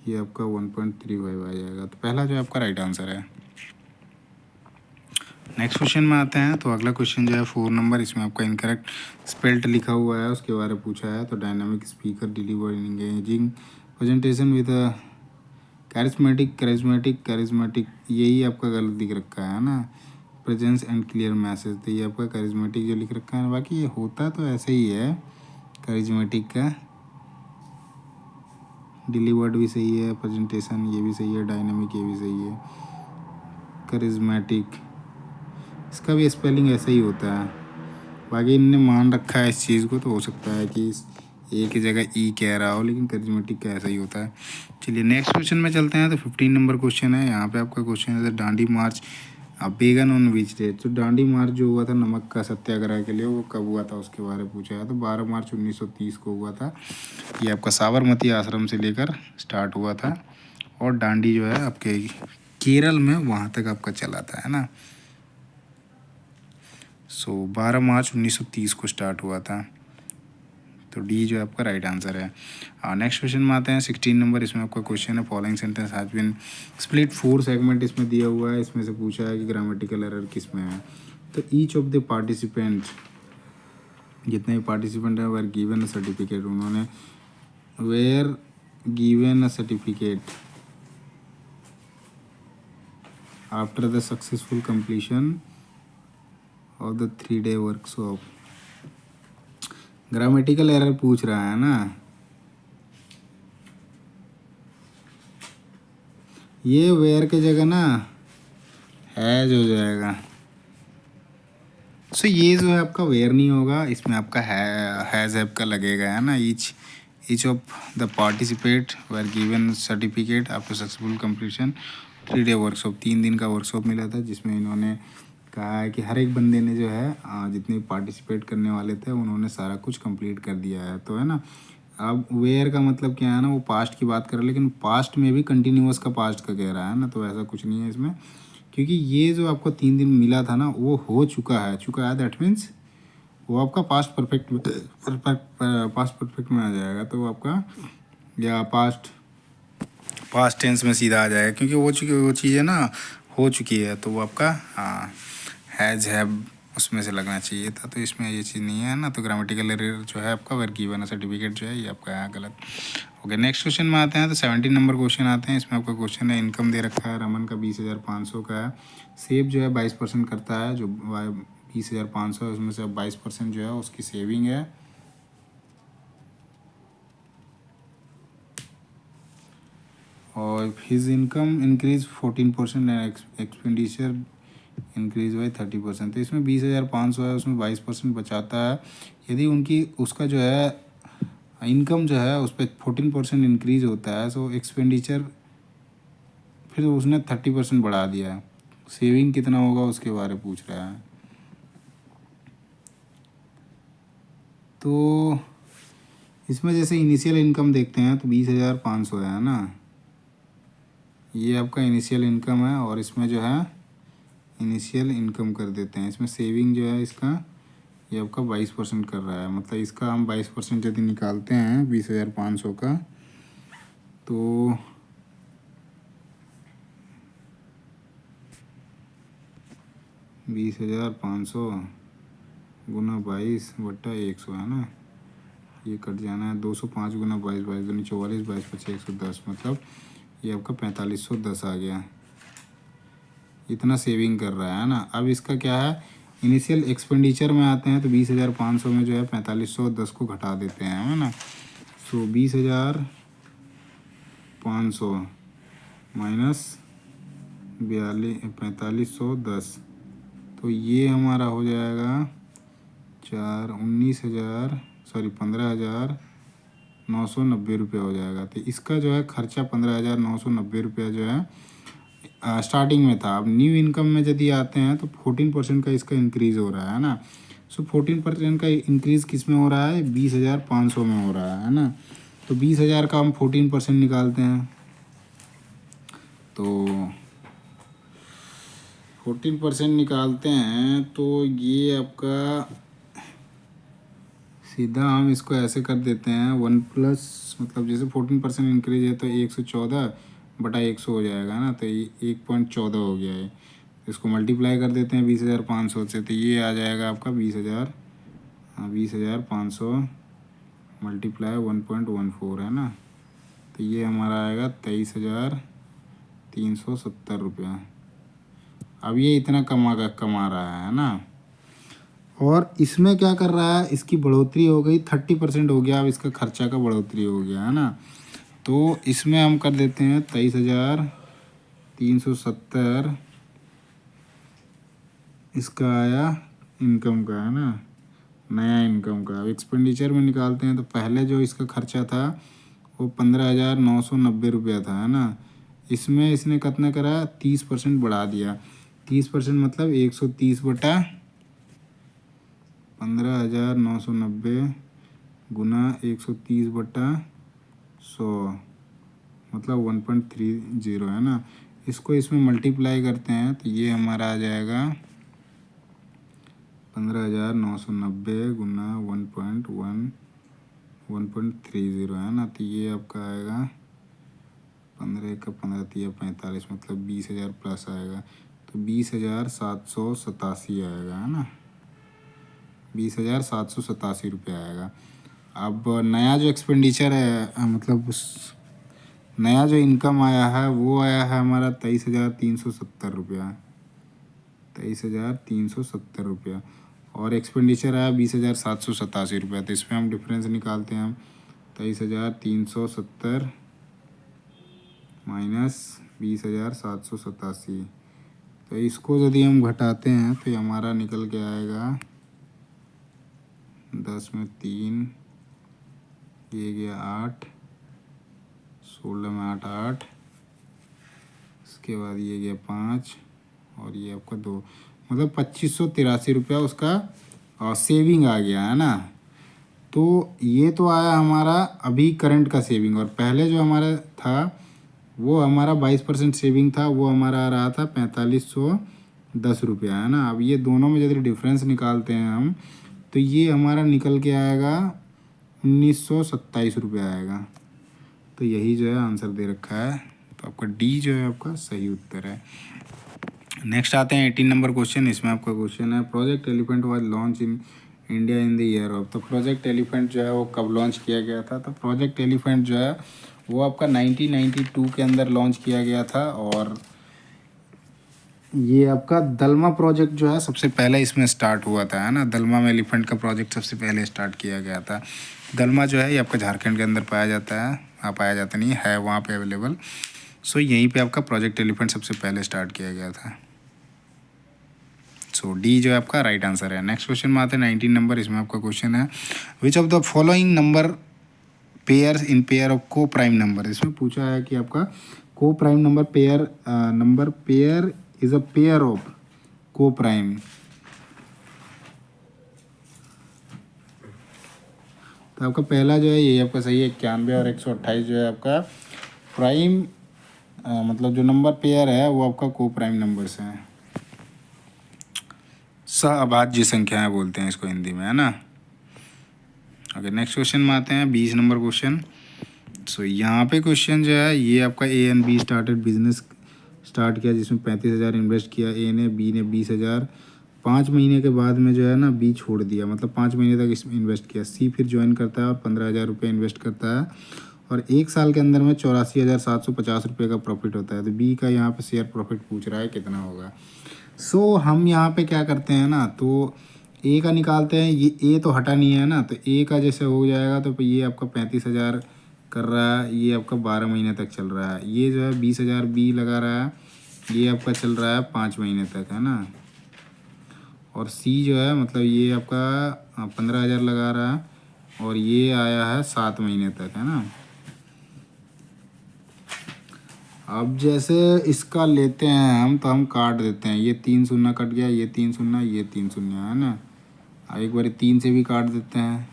ये आपका 1.35 आ जाएगा। तो पहला जो आपका राइट आंसर है। नेक्स्ट क्वेश्चन में आते हैं। तो अगला क्वेश्चन जो है 4 नंबर, इसमें आपका इनकरेक्ट स्पेल्ट लिखा हुआ है, उसके बारे में पूछा है। तो dynamic speaker deliver engaging presentation with charismatic यही आपका गलत दिख रखा है ना, प्रेजेंस एंड क्लियर मैसेज। तो ये आपका कैरिज्मेटिक जो लिख रखा है, बाकी ये होता तो ऐसे ही है, कैरिज्मेटिक का डिलीवर्ड भी सही है, प्रेजेंटेशन ये भी सही है, डायनामिक ये भी सही है, कैरिज्मेटिक इसका भी स्पेलिंग ऐसा ही होता है। बाकी इनने मान रखा है इस चीज़ को, तो हो सकता है कि ए की जगह ई कह रहा हो, लेकिन कैरिज्मेटिक का ऐसा ही होता है। चलिए नेक्स्ट क्वेश्चन में चलते हैं। तो 15 नंबर क्वेश्चन है। यहाँ पे आपका क्वेश्चन है दांडी मार्च बेगन ऑन विच डेट। तो दांडी मार्च जो हुआ था नमक का सत्याग्रह के लिए, वो कब हुआ था उसके बारे में पूछा है। तो 12 मार्च 1930 को हुआ था। ये आपका साबरमती आश्रम से लेकर स्टार्ट हुआ था, और दांडी जो है आपके केरल में वहाँ तक आपका चला था है ना। 12 मार्च 1930 को स्टार्ट हुआ था। तो डी जो है आपका राइट आंसर है। नेक्स्ट क्वेश्चन में आते हैं 16 नंबर। इसमें आपका क्वेश्चन है following sentence has been split 4 segment इसमें दिया हुआ है। इसमें से पूछा है कि ग्रामेटिकल एरर किस में है। तो ईच ऑफ द पार्टिसिपेंट, जितने भी पार्टिसिपेंट हैं वेर गिवन अ सर्टिफिकेट, उन्होंने were given a certificate after the successful completion of the 3-day workshop. Grammatical error पूछ रहा है ना, ये वेयर के जगह ना हैज हो जाएगा। सो ये जो है आपका वेयर नहीं होगा, इसमें आपका हैज हैव का लगेगा है ना। Each of the participate were given certificate after successful completion 3-day workshop. 3 दिन का वर्कशॉप मिला था, जिसमें इन्होंने कहा है कि हर एक बंदे ने जो है जितने पार्टिसिपेट करने वाले थे उन्होंने सारा कुछ कंप्लीट कर दिया है। तो है ना, अब वेयर का मतलब क्या है ना, वो पास्ट की बात कर रहा है, लेकिन पास्ट में भी कंटिन्यूअस का पास्ट का कह रहा है ना, तो ऐसा कुछ नहीं है इसमें, क्योंकि ये जो आपको 3 दिन मिला था ना वो हो चुका है दैट मीन्स वो आपका पास्ट परफेक्ट में आ जाएगा। तो वो आपका या पास्ट टेंस में सीधा आ जाएगा, क्योंकि वो चीज़ें ना हो चुकी है। तो वो आपका हैज़ हैव उसमें से लगना चाहिए था, तो इसमें ये चीज़ नहीं है ना। तो ग्रामेटिकल एरर जो है आपका वेर गिवन सर्टिफिकेट जो है ये आपका है गलत। ओके नेक्स्ट क्वेश्चन में आते हैं। तो 17 नंबर क्वेश्चन आते हैं। इसमें आपका क्वेश्चन है इनकम दे रखा है, रमन का 20,500 का है। सेव जो है 22% करता है, जो 20,500 है उसमें से 22% जो है उसकी सेविंग है। और his income increase 14% and expenditure increase by 30%। तो इसमें 20,500 है, उसमें 22% बचाता है। यदि उसका जो है इनकम जो है उस पर 14% इंक्रीज होता है, सो एक्सपेंडिचर फिर उसने 30% बढ़ा दिया है। सेविंग कितना होगा उसके बारे में पूछ रहा है। तो इसमें जैसे इनिशियल इनकम देखते हैं तो 20,500 है ना, ये आपका इनिशियल इनकम है, और इसमें जो है इनिशियल इनकम कर देते हैं। इसमें सेविंग जो है इसका ये आपका 22% कर रहा है, मतलब इसका हम 22% यदि निकालते हैं 20,500 का, तो 20,500 गुना 22/100 है ना, ये कट जाना है। 205 गुना 22, 22 दूनी 44, 22 पचे 110, मतलब ये आपका 4510 आ गया। इतना सेविंग कर रहा है ना। अब इसका क्या है, इनिशियल एक्सपेंडिचर में आते हैं तो 20,500 में जो है 4510 को घटा देते हैं, है ना। सो 20,500 माइनस 4510, तो ये हमारा हो जाएगा 15,990 रुपये हो जाएगा। तो इसका जो है खर्चा 15,990 रुपया जो है स्टार्टिंग में था। अब न्यू इनकम में यदि आते हैं तो 14% का इसका इंक्रीज़ हो रहा है ना। सो 14% का इंक्रीज़ किस में हो रहा है, 20,500 में हो रहा है ना। तो 20,000 का हम 14% निकालते हैं, तो 14% निकालते हैं तो ये आपका सीधा हम इसको ऐसे कर देते हैं 1 प्लस, मतलब जैसे 14% इंक्रीज है तो 114/100 हो जाएगा ना। तो ये 1.14 हो गया है। इसको मल्टीप्लाई कर देते हैं 20,500 से, तो ये आ जाएगा आपका 20,000, हाँ 20,500 मल्टीप्लाई 1.14 है ना। तो ये हमारा आएगा 23,370 रुपया। अब ये इतना कमा रहा है ना। और इसमें क्या कर रहा है, इसकी बढ़ोतरी हो गई 30% हो गया। अब इसका खर्चा का बढ़ोतरी हो गया है ना। तो इसमें हम कर देते हैं 23,370 इसका आया इनकम का, है ना, नया इनकम का। अब एक्सपेंडिचर में निकालते हैं तो पहले जो इसका खर्चा था वो 15,990 रुपया था, है ना। इसमें इसने कितना करा, 30% बढ़ा दिया। 30% मतलब 130/15,990 गुना 130/100, मतलब 1.30 है ना। इसको इसमें मल्टीप्लाई करते हैं तो ये हमारा आ जाएगा 15,990 गुना 1.30 है ना। तो ये आपका आएगा 15 का 15 तिया 45, मतलब 20,000 प्लस आएगा। तो 20,787 आएगा, है ना, 20,787 रुपये आएगा। अब नया जो एक्सपेंडिचर है, मतलब उस नया जो इनकम आया है वो आया है हमारा 23,370 रुपया, 23,370 रुपया। और एक्सपेंडिचर आया 20,787 रुपया। तो इसमें हम डिफरेंस निकालते हैं, हम 23,370 माइनस 20,787। तो इसको यदि हम घटाते हैं तो हमारा निकल के आएगा 10 में 3, ये गया 8, 16 में 8 8, इसके बाद ये गया 5 और ये आपका 2, मतलब 2,583 रुपया उसका सेविंग आ गया, है ना। तो ये तो आया हमारा अभी करंट का सेविंग। और पहले जो हमारा था वो हमारा 22% सेविंग था, वो हमारा आ रहा था 4,510 रुपया, है ना। अब ये दोनों में यदि डिफरेंस निकालते हैं हम तो ये हमारा निकल के आएगा 1,927 रुपया आएगा। तो यही जो है आंसर दे रखा है। तो आपका डी जो है आपका सही उत्तर है। नेक्स्ट आते हैं 18 नंबर क्वेश्चन। इसमें आपका क्वेश्चन है, project elephant was launch in India in the year of. तो प्रोजेक्ट एलिफेंट जो है वो कब लॉन्च किया गया था। तो प्रोजेक्ट एलिफेंट जो है वो आपका 1992 के अंदर लॉन्च किया गया था। और ये आपका दलमा प्रोजेक्ट जो है सबसे पहले इसमें स्टार्ट हुआ था, है ना। दलमा में एलिफेंट का प्रोजेक्ट सबसे पहले स्टार्ट किया गया था। दलमा जो है ये आपका झारखंड के अंदर पाया जाता है, पाया जाता नहीं है, वहाँ पे अवेलेबल। सो यहीं पे आपका प्रोजेक्ट एलिफेंट सबसे पहले स्टार्ट किया गया था। सो डी जो है आपका राइट आंसर है। नेक्स्ट क्वेश्चन में आते हैं 19 नंबर। इसमें आपका क्वेश्चन है, which of the following number pairs in pair of को प्राइम नंबर। इसमें पूछा है कि आपका को prime number pair is a pair of को प्राइम। तो आपका पहला जो है ये आपका सही है, 91 और 128 जो है आपका प्राइम, मतलब जो नंबर पेयर है वो आपका को प्राइम नंबर्स हैं। सहअभाज्य संख्याएं बोलते हैं इसको हिंदी में, है ना। ओके नेक्स्ट क्वेश्चन में आते हैं 20 नंबर क्वेश्चन। सो यहाँ पे क्वेश्चन जो है ये आपका A and be started business start किया जिसमें 35,000 इन्वेस्ट किया ए ने, बी ने 20,000। 5 महीने के बाद में जो है ना बी छोड़ दिया, मतलब 5 महीने तक इसमें इन्वेस्ट किया। सी फिर ज्वाइन करता है और 15,000 रुपये इन्वेस्ट करता है और 1 साल के अंदर में 84,750 रुपये का प्रॉफिट होता है। तो बी का यहाँ पे शेयर प्रॉफिट पूछ रहा है कितना होगा। सो हम यहाँ पे क्या करते हैं ना, तो ए का निकालते हैं। ये ए तो हटा नहीं है ना, तो ए का जैसे हो जाएगा तो ये आपका 35,000 कर रहा है, ये आपका 12 महीने तक चल रहा है। ये जो है 20,000 बी लगा रहा है, ये आपका चल रहा है 5 महीने तक, है ना। और सी जो है मतलब ये आपका 15,000 लगा रहा है और ये आया है 7 महीने तक, है ना। अब जैसे इसका लेते हैं हम, तो हम काट देते हैं। ये 3 शून्य कट गया, ये 3 शून्य, ये 3 शून्य, है ना। अब एक बार 3 से भी काट देते हैं।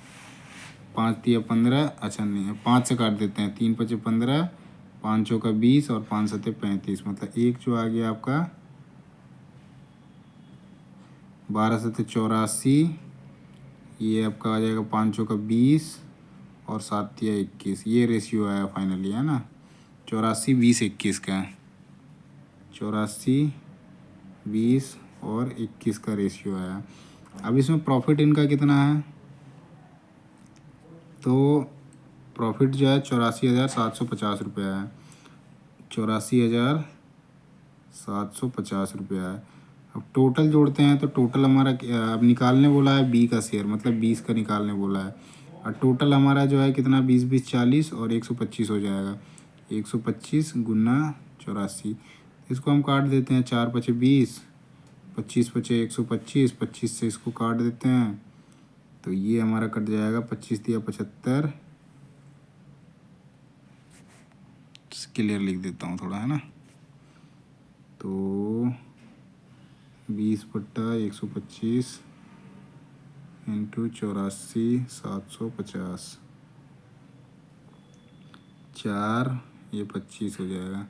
5 तिया 15, अच्छा नहीं है, 5 से काट देते हैं। 3 पचे 15, 5 चौका 20 और 5 सत्ते 35, मतलब एक जो आ गया आपका 12 सत्ते 84। ये आपका आ जाएगा 5 चौका 20 और 7 तिया 21। ये रेशियो आया फाइनली, है ना। 84 20 21 का, 84 20 और 21 का रेशियो आया। अब इसमें प्रॉफिट इनका कितना है, तो प्रॉफिट जो है 84,750 रुपया है। 84,750 रुपया है। अब टोटल जोड़ते हैं तो टोटल हमारा अब निकालने बोला है बी का शेयर, मतलब 20 का निकालने बोला है। और टोटल हमारा जो है कितना, 20 20 40 और 125 हो जाएगा। 125 गुना 84, इसको हम काट देते हैं। 4 पचे 20, 25 पचे 125, 25 से इसको काट देते हैं तो ये हमारा कट जाएगा। 25 दिया 75, क्लियर लिख देता हूँ थोड़ा, है ना। तो 20/125 इंटू 84,750, 4, ये 25 हो जाएगा।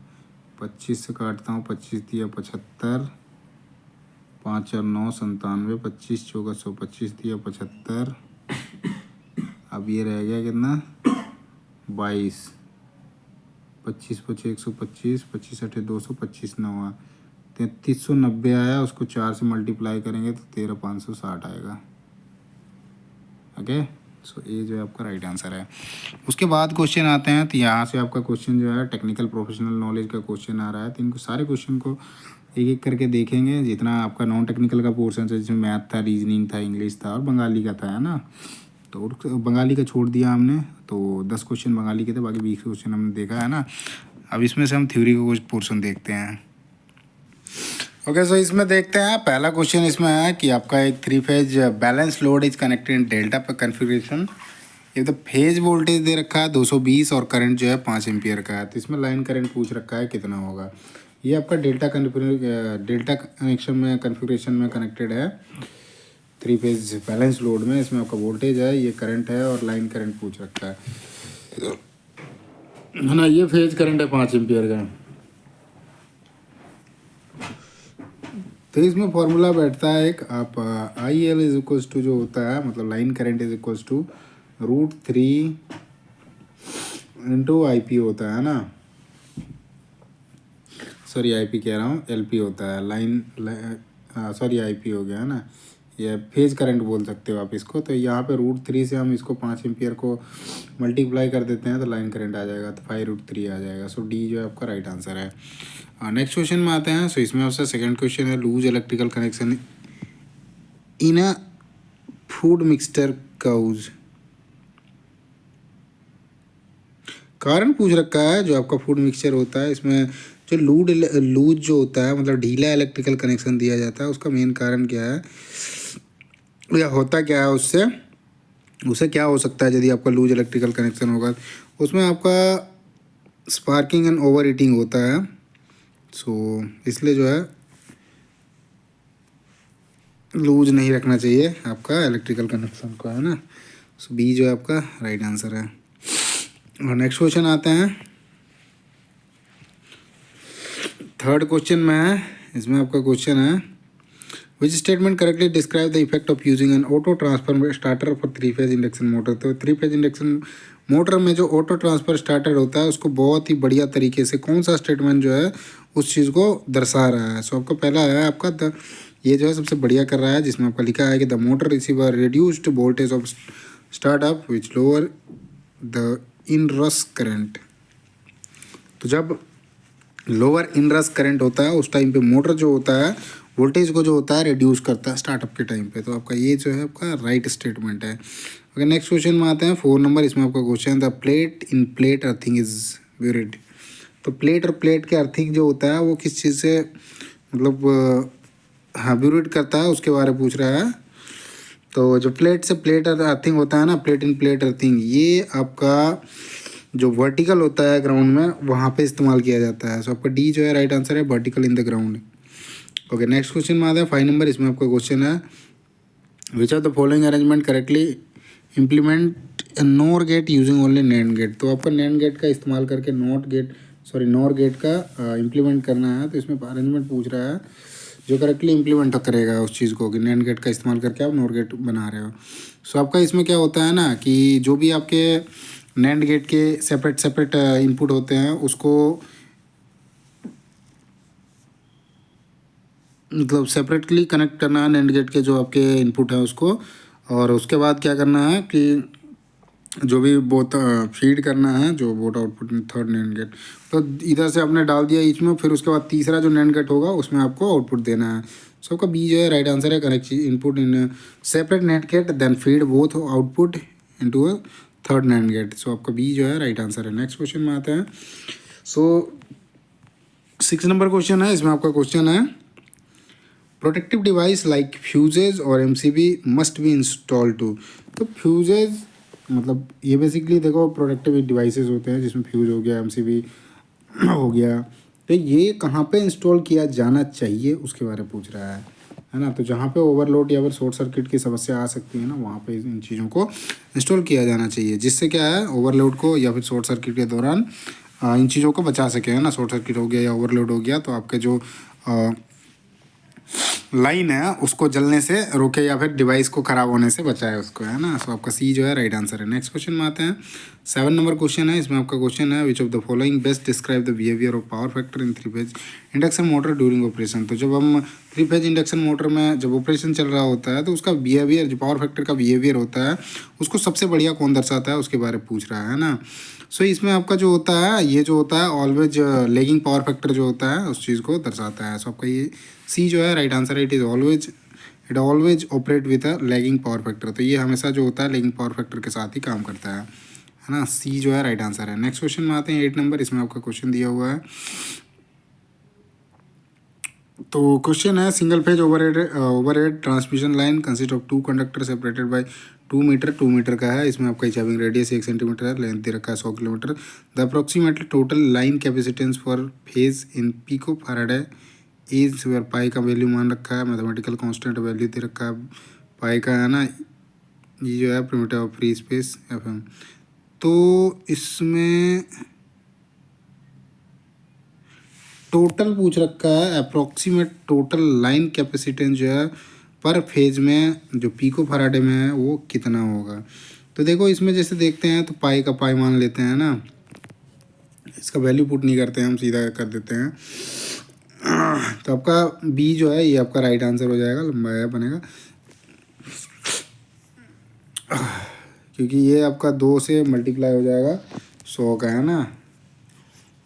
25 से काटता हूँ, 25 दिया 75, 5 और 9 97, 25 चौका 125 दिया 75। अब ये रह गया कितना, 22, 25 पचे 125, 25 अठे 200, 25 9 3390 आया। उसको 4 से मल्टीप्लाई करेंगे तो 13,560 आएगा। ओके, सो ये जो है आपका राइट आंसर है। उसके बाद क्वेश्चन आते हैं, तो यहाँ से आपका क्वेश्चन जो है टेक्निकल प्रोफेशनल नॉलेज का क्वेश्चन आ रहा है। तो इनको सारे क्वेश्चन को एक एक करके देखेंगे। जितना आपका नॉन टेक्निकल का पोर्शन है, जिसमें मैथ था, रीजनिंग था, इंग्लिश था और बंगाली का था, है ना। तो बंगाली का छोड़ दिया हमने, तो 10 क्वेश्चन बंगाली के थे, बाकी 20 क्वेश्चन हमने देखा, है ना। अब इसमें से हम थ्योरी का कुछ पोर्शन देखते हैं। ओके, सो इसमें देखते हैं। पहला क्वेश्चन इसमें है कि आपका एक 3 phase balance load is connected in delta पर कन्फिग्रेशन। ये तो फेज वोल्टेज दे रखा है 220 और करंट जो है 5 एम्पियर का है। तो इसमें लाइन करंट पूछ रखा है कितना होगा। ये आपका डेल्टा कनेक्शन में कन्फिग्रेशन में कनेक्टेड है 3 फेज बैलेंस लोड में। इसमें आपका वोल्टेज है, ये करंट है और लाइन करंट पूछ रखा है ना। ये फेज करंट है 5 एम्पियर का। तो इसमें फॉर्मूला बैठता है एक, आप I L is equals to जो होता है, मतलब line current is equals to √3 into I P होता है ना। सॉरी आई पी कह रहा हूँ, एल पी होता है लाइन, सॉरी आई पी हो गया, है ना। ये फेज करंट बोल सकते हो आप इसको। तो यहाँ पे √3 से हम इसको 5 एम्पियर को मल्टीप्लाई कर देते हैं तो लाइन करंट आ जाएगा, तो 5√3 आ जाएगा। सो डी जो है आपका राइट आंसर है। नेक्स्ट क्वेश्चन में आते हैं। सो इसमें आपसे सेकंड क्वेश्चन है, loose electrical connection in a food mixture cause. कारण पूछ रखा है जो आपका फूड मिक्सचर होता है, इसमें जो लूज जो होता है, मतलब ढीला इलेक्ट्रिकल कनेक्शन दिया जाता है, उसका मेन कारण क्या है या होता क्या है उससे क्या हो सकता है यदि आपका लूज इलेक्ट्रिकल कनेक्शन होगा। उसमें आपका स्पार्किंग एंड ओवर हीटिंग होता है। सो इसलिए जो है लूज नहीं रखना चाहिए आपका इलेक्ट्रिकल कनेक्शन को, है ना। सो बी जो है आपका राइट आंसर है। और नेक्स्ट क्वेश्चन आते हैं। थर्ड क्वेश्चन में है, इसमें आपका क्वेश्चन है, which statement correctly describe the effect of using N auto transformer starter for 3 phase induction motor. तो 3 फेज इंडक्शन मोटर में जो ऑटो ट्रांसफर स्टार्टर होता है उसको बहुत ही बढ़िया तरीके से कौन सा स्टेटमेंट जो है उस चीज़ को दर्शा रहा है। सो आपका पहला है आपका ये जो है सबसे बढ़िया कर रहा है, जिसमें आपका लिखा है कि the motor receive a reduced voltage of startup which lower the inrush current. तो जब लोअर इनरस करंट होता है उस टाइम पे मोटर जो होता है वोल्टेज को जो होता है रिड्यूस करता है स्टार्टअप के टाइम पे। तो आपका ये जो है आपका राइट स्टेटमेंट है। ओके, नेक्स्ट क्वेश्चन में आते हैं 4 नंबर। इसमें आपका question the plate in plate earthing is buried. तो प्लेट और प्लेट के अर्थिंग जो होता है वो किस चीज़ से मतलब हाँ ब्यूरिड करता है उसके बारे में पूछ रहा है। तो जो प्लेट से प्लेट अर्थिंग होता है ना, प्लेट इन प्लेट अर्थिंग, ये आपका जो वर्टिकल होता है ग्राउंड में वहाँ पे इस्तेमाल किया जाता है। सो आपका डी जो है राइट आंसर है, vertical in the ground. Okay, next question में आता है 5 नंबर। इसमें आपका क्वेश्चन है which of the following arrangement correctly implement NOR gate using only NAND gate. तो आपका नैंड गेट का इस्तेमाल करके नोर गेट का इम्प्लीमेंट करना है। तो इसमें अरेंजमेंट पूछ रहा है जो करेक्टली इम्प्लीमेंट करेगा उस चीज़ को कि नैंड गेट का इस्तेमाल करके आप नोर गेट बना रहे हो। सो आपका इसमें क्या होता है ना कि जो भी आपके नैंड गेट के सेपरेट इनपुट होते हैं उसको मतलब सेपरेटली कनेक्ट करना है नैंड गेट के जो आपके इनपुट है उसको, और उसके बाद क्या करना है कि जो भी बोट फीड करना है जो both output third NAND gate, तो इधर से आपने डाल दिया ईच में, फिर उसके बाद तीसरा जो नैंड गेट होगा उसमें आपको आउटपुट देना है। सो आपका बी जो है राइट आंसर है, connect input in separate NAND gate then feed both output into a third NAND gate. So आपका बी जो है राइट आंसर है। नेक्स्ट क्वेश्चन में आते हैं। सो 6 नंबर क्वेश्चन है। इसमें आपका क्वेश्चन है प्रोटेक्टिव डिवाइस लाइक फ्यूजेज और MCB must be install to. तो फ्यूजेज मतलब ये बेसिकली देखो प्रोटेक्टिव डिवाइसेस होते हैं जिसमें फ्यूज हो गया, एमसीबी हो गया, तो ये कहाँ पे इंस्टॉल किया जाना चाहिए उसके बारे में पूछ रहा है ना। तो जहाँ पे ओवरलोड या फिर शॉर्ट सर्किट की समस्या आ सकती है ना वहाँ पे इन चीज़ों को इंस्टॉल किया जाना चाहिए, जिससे क्या है ओवरलोड को या फिर शॉर्ट सर्किट के दौरान इन चीज़ों को बचा सके, है ना। शॉर्ट सर्किट हो गया या ओवरलोड हो गया तो आपके जो लाइन है उसको जलने से रोके या फिर डिवाइस को खराब होने से बचाए उसको, है ना। सो आपका सी जो है राइट आंसर है। नेक्स्ट क्वेश्चन में आते हैं। 7 नंबर क्वेश्चन है। इसमें आपका क्वेश्चन है which of the following best describe the behaviour of power factor in 3 phase induction motor during operation. तो जब हम 3 फेज इंडक्शन मोटर में जब ऑपरेशन चल रहा होता है तो उसका बिहेवियर जो पावर फैक्टर का बिहेवियर होता है उसको सबसे बढ़िया कौन दर्शाता है उसके बारे में पूछ रहा है ना। सो इसमें आपका जो होता है ये जो होता है ऑलवेज लेगिंग पावर फैक्टर जो होता है उस चीज़ को दर्शाता है। सो आपका ये सी जो है राइट आंसर है। It always operate with a lagging power factor. तो ये हमेशा जो होता है लैगिंग पावर फैक्टर के साथ ही काम करता है ना। सी जो है राइट आंसर है। नेक्स्ट क्वेश्चन में आते हैं 8 नंबर। इसमें आपका क्वेश्चन दिया हुआ है। तो क्वेश्चन है single phase overhead transmission line consist of 2 conductor separated by 2 metre का है। इसमें आपका हैविंग रेडियस 1 सेंटीमीटर है, लेंथ दे रखा है 100 kilometre. The approximately total line capacitance for phase in picofarad is where pi का वैल्यू मान रखा है, मैथमेटिकल कांस्टेंट वैल्यू दे रखा है पाई का, है ना। ये जो है primitive of free space FM. तो इसमें टोटल पूछ रखा है अप्रोक्सीमेट टोटल लाइन कैपेसिटेंस जो है पर फेज में जो पिको फैराडे में है वो कितना होगा। तो देखो इसमें जैसे देखते हैं तो पाई का पाई मान लेते हैं ना, इसका वैल्यू पुट नहीं करते हैं हम, सीधा कर देते हैं। तो आपका बी जो है ये आपका राइट आंसर हो जाएगा, लंबा बनेगा क्योंकि ये आपका 2 से मल्टीप्लाई हो जाएगा 100 का, है ना।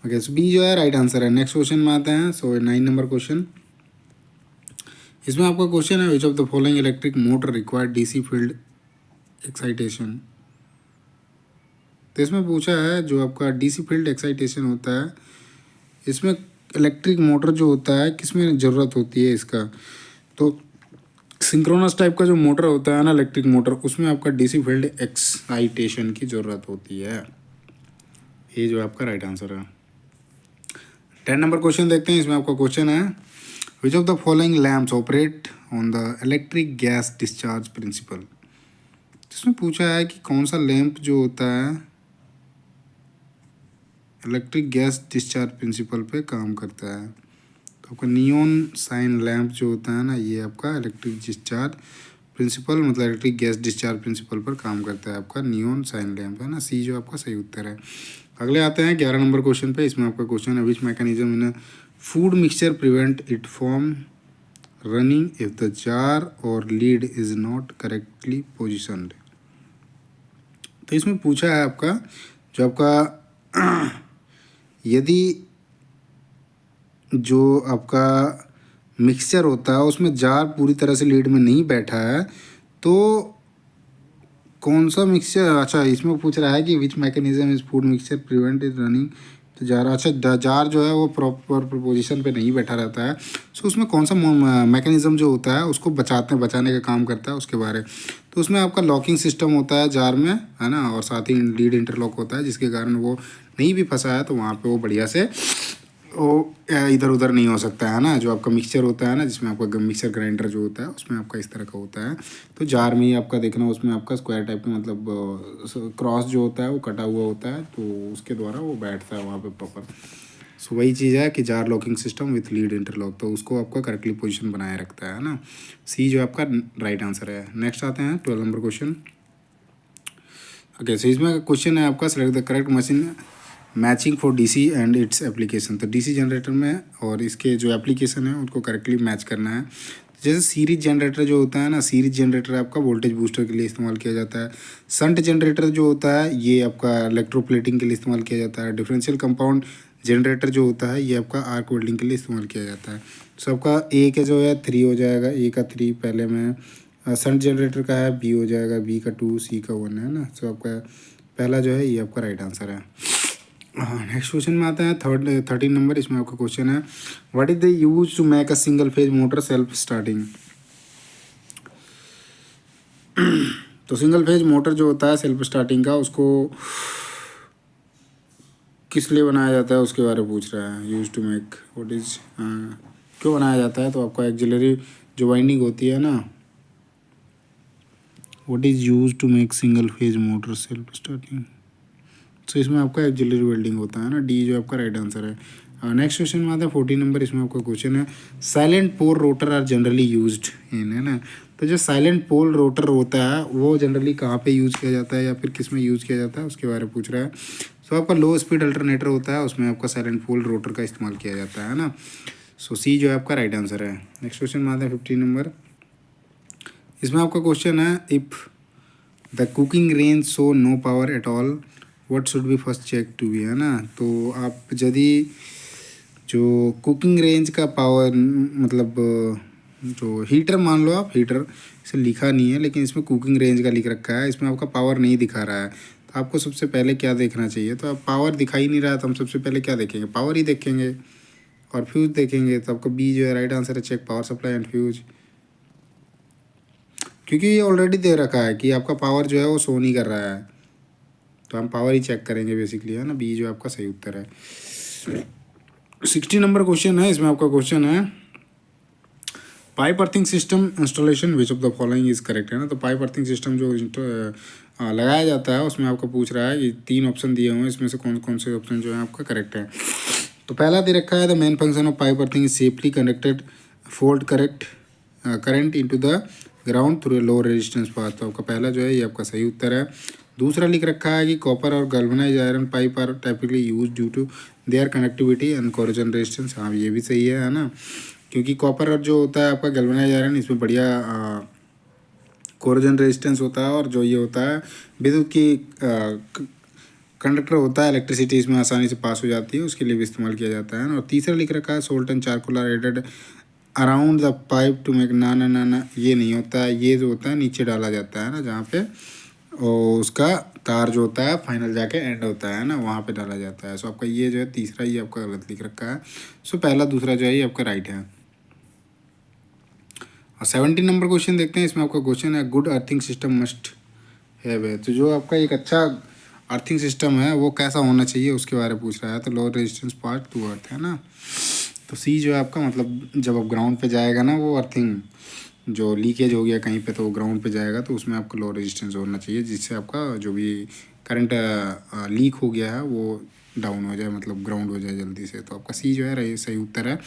ओके, सो बी जो है राइट आंसर है। नेक्स्ट क्वेश्चन में आते हैं। सो 9 नंबर क्वेश्चन। इसमें आपका क्वेश्चन है which of the following electric motor required DC field excitation. तो इसमें पूछा है जो आपका डीसी फील्ड एक्साइटेशन होता है इसमें इलेक्ट्रिक मोटर जो होता है किसमें ज़रूरत होती है इसका। तो सिंक्रोनस टाइप का जो मोटर होता है ना इलेक्ट्रिक मोटर, उसमें आपका डीसी फील्ड एक्साइटेशन की ज़रूरत होती है। ये जो आपका राइट आंसर है। 10 नंबर क्वेश्चन देखते हैं। इसमें आपका क्वेश्चन है which of the following lamps operate on the electric gas discharge principle. इसमें पूछा है कि कौन सा लैंप जो होता है इलेक्ट्रिक गैस डिस्चार्ज प्रिंसिपल पे काम करता है। तो आपका नियॉन साइन लैंप जो होता है ना ये आपका इलेक्ट्रिक डिस्चार्ज प्रिंसिपल मतलब इलेक्ट्रिक गैस डिस्चार्ज प्रिंसिपल पर काम करता है आपका नियॉन साइन लैम्प, है ना। सी जो आपका सही उत्तर है। अगले आते हैं 11 नंबर क्वेश्चन पे। इसमें आपका क्वेश्चन है which mechanism in food mixture prevent it from running if the jar or lid is not correctly positioned. तो इसमें पूछा है आपका जो आपका यदि जो आपका मिक्सचर होता है उसमें जार पूरी तरह से लीड में नहीं बैठा है तो कौन सा मिक्सचर, अच्छा इसमें पूछ रहा है कि which mechanism is food mixture prevent is running तो जार, अच्छा जार जो है वो प्रॉपर पोजीशन पे नहीं बैठा रहता है। सो उसमें कौन सा मैकेनिज्म जो होता है उसको बचाने का काम करता है उसके बारे। तो उसमें आपका लॉकिंग सिस्टम होता है जार में, है ना, और साथ ही लीड इंटरलॉक होता है जिसके कारण वो नहीं भी फंसा है तो वहाँ पे वो बढ़िया से वो इधर उधर नहीं हो सकता है ना। जो आपका मिक्सचर होता है ना, जिसमें आपका मिक्सचर ग्राइंडर जो होता है उसमें आपका इस तरह का होता है। तो जार में ही आपका देखना उसमें आपका स्क्वायर टाइप का मतलब क्रॉस जो होता है वो कटा हुआ होता है तो उसके द्वारा वो बैठता है वहाँ पे प्रॉपर। सो वही चीज़ है कि jar locking system with lead interlock, तो उसको आपका करेक्टली पोजिशन बनाए रखता है ना। सी जो आपका राइट आंसर है। नेक्स्ट आते हैं 12 नंबर क्वेश्चन। ओके, सो इसमें क्वेश्चन है आपका select the correct machine matching for DC and its application. तो डीसी जनरेटर में और इसके जो एप्लीकेशन है उनको करेक्टली मैच करना है। जैसे सीरीज जनरेटर जो होता है ना, सीरीज जनरेटर आपका वोल्टेज बूस्टर के लिए इस्तेमाल किया जाता है। संट जनरेटर जो होता है ये आपका इलेक्ट्रोप्लेटिंग के लिए इस्तेमाल किया जाता है। डिफरेंशियल कंपाउंड जनरेटर जो होता है ये आपका आर्क वेल्डिंग के लिए इस्तेमाल किया जाता है। सो आपका ए का जो है 3 हो जाएगा, ए का 3 पहले में, संट जनरेटर का है बी हो जाएगा, बी का 2, सी का 1, है ना। सो आपका पहला जो है ये आपका राइट आंसर है। हाँ, नेक्स्ट क्वेश्चन में आता है 13 नंबर। इसमें आपका क्वेश्चन है what is the use to make a single phase motor self starting. तो सिंगल फेज मोटर जो होता है सेल्फ स्टार्टिंग का उसको किस लिए बनाया जाता है उसके बारे में पूछ रहा है। Use to make what is, क्यों बनाया जाता है। तो आपका एक्सिलरी जो वाइंडिंग होती है ना, what is use to make single phase motor self starting. तो इसमें आपका एक्सिलरी वेल्डिंग होता है ना, डी जो आपका राइट आंसर है। नेक्स्ट क्वेश्चन में आता है 14 नंबर। इसमें आपका क्वेश्चन है salient pole rotor are generally used in, है ना। तो जो साइलेंट पोल रोटर होता है वो जनरली कहाँ पे यूज़ किया जाता है या फिर किस में यूज़ किया जाता है उसके बारे में पूछ रहा है। सो आपका लो स्पीड अल्टरनेटर होता है उसमें आपका साइलेंट पोल रोटर का इस्तेमाल किया जाता है ना। सो सी जो है आपका राइट आंसर है। नेक्स्ट क्वेश्चन में आता है 15 नंबर। इसमें आपका क्वेश्चन है if the cooking range show no power at all what should be first check to be, है ना। तो आप यदि जो कुकिंग रेंज का पावर मतलब जो हीटर मान लो आप, हीटर इसे लिखा नहीं है लेकिन इसमें कुकिंग रेंज का लिख रखा है, इसमें आपका पावर नहीं दिखा रहा है। तो आपको सबसे पहले क्या देखना चाहिए। तो आप पावर दिखा ही नहीं रहा है तो हम सबसे पहले क्या देखेंगे, पावर ही देखेंगे और फ्यूज देखेंगे। तो आपका बी जो है राइट आंसर है, check power supply and fuse, क्योंकि ये ऑलरेडी दे रखा है कि आपका पावर जो है वो शो नहीं कर रहा है तो हम पावर ही चेक करेंगे बेसिकली, है ना। बी जो आपका सही उत्तर है। 60 नंबर क्वेश्चन है। इसमें आपका क्वेश्चन है pipe earthing system installation which of the following is correct, है ना। तो पाइप अर्थिंग सिस्टम जो लगाया जाता है उसमें आपको पूछ रहा है कि 3 ऑप्शन दिए हुए हैं, इसमें से कौन कौन से ऑप्शन जो है आपका करेक्ट है। तो पहला दे रखा है the main function of pipe earthing is safely conducted fold correct current into the ground through low resistance path. तो आपका पहला जो है ये आपका सही उत्तर है। दूसरा लिख रखा है कि कॉपर और galvanised iron pipe are typically use due to their connectivity and corrosion resistance. हाँ, ये भी सही है ना, क्योंकि कॉपर और जो होता है आपका गैल्वेनाइज्ड आयरन इसमें बढ़िया कोरोजन रेजिस्टेंस होता है और जो ये होता है विद्युत की कंडक्टर होता है, इलेक्ट्रिसिटी इसमें आसानी से पास हो जाती है, उसके लिए भी इस्तेमाल किया जाता है ना। और तीसरा लिख रखा है salt and charcoal are added around the pipe to make, ना ना ना ना ये नहीं होता है। ये जो होता है नीचे डाला जाता है ना, जहाँ पे और उसका तार जो होता है फाइनल जाके एंड होता है ना, वहाँ पे डाला जाता है। सो आपका ये जो है तीसरा ये आपका गलत लिख रखा है। सो पहला दूसरा जो है ये आपका राइट है। और 17 नंबर क्वेश्चन देखते हैं। इसमें आपका क्वेश्चन है good earthing system must have है। तो जो आपका एक अच्छा अर्थिंग सिस्टम है वो कैसा होना चाहिए उसके बारे में पूछ रहा है। तो low resistance path to earth, है ना। तो सी जो है आपका मतलब जब आप ग्राउंड पे जाएगा ना वो अर्थिंग जो लीकेज हो गया कहीं पे तो वो ग्राउंड पे जाएगा तो उसमें आपको लो रेजिस्टेंस होना चाहिए जिससे आपका जो भी करंट लीक हो गया है वो डाउन हो जाए, मतलब ग्राउंड हो जाए जल्दी से। तो आपका सी जो है सही उत्तर है,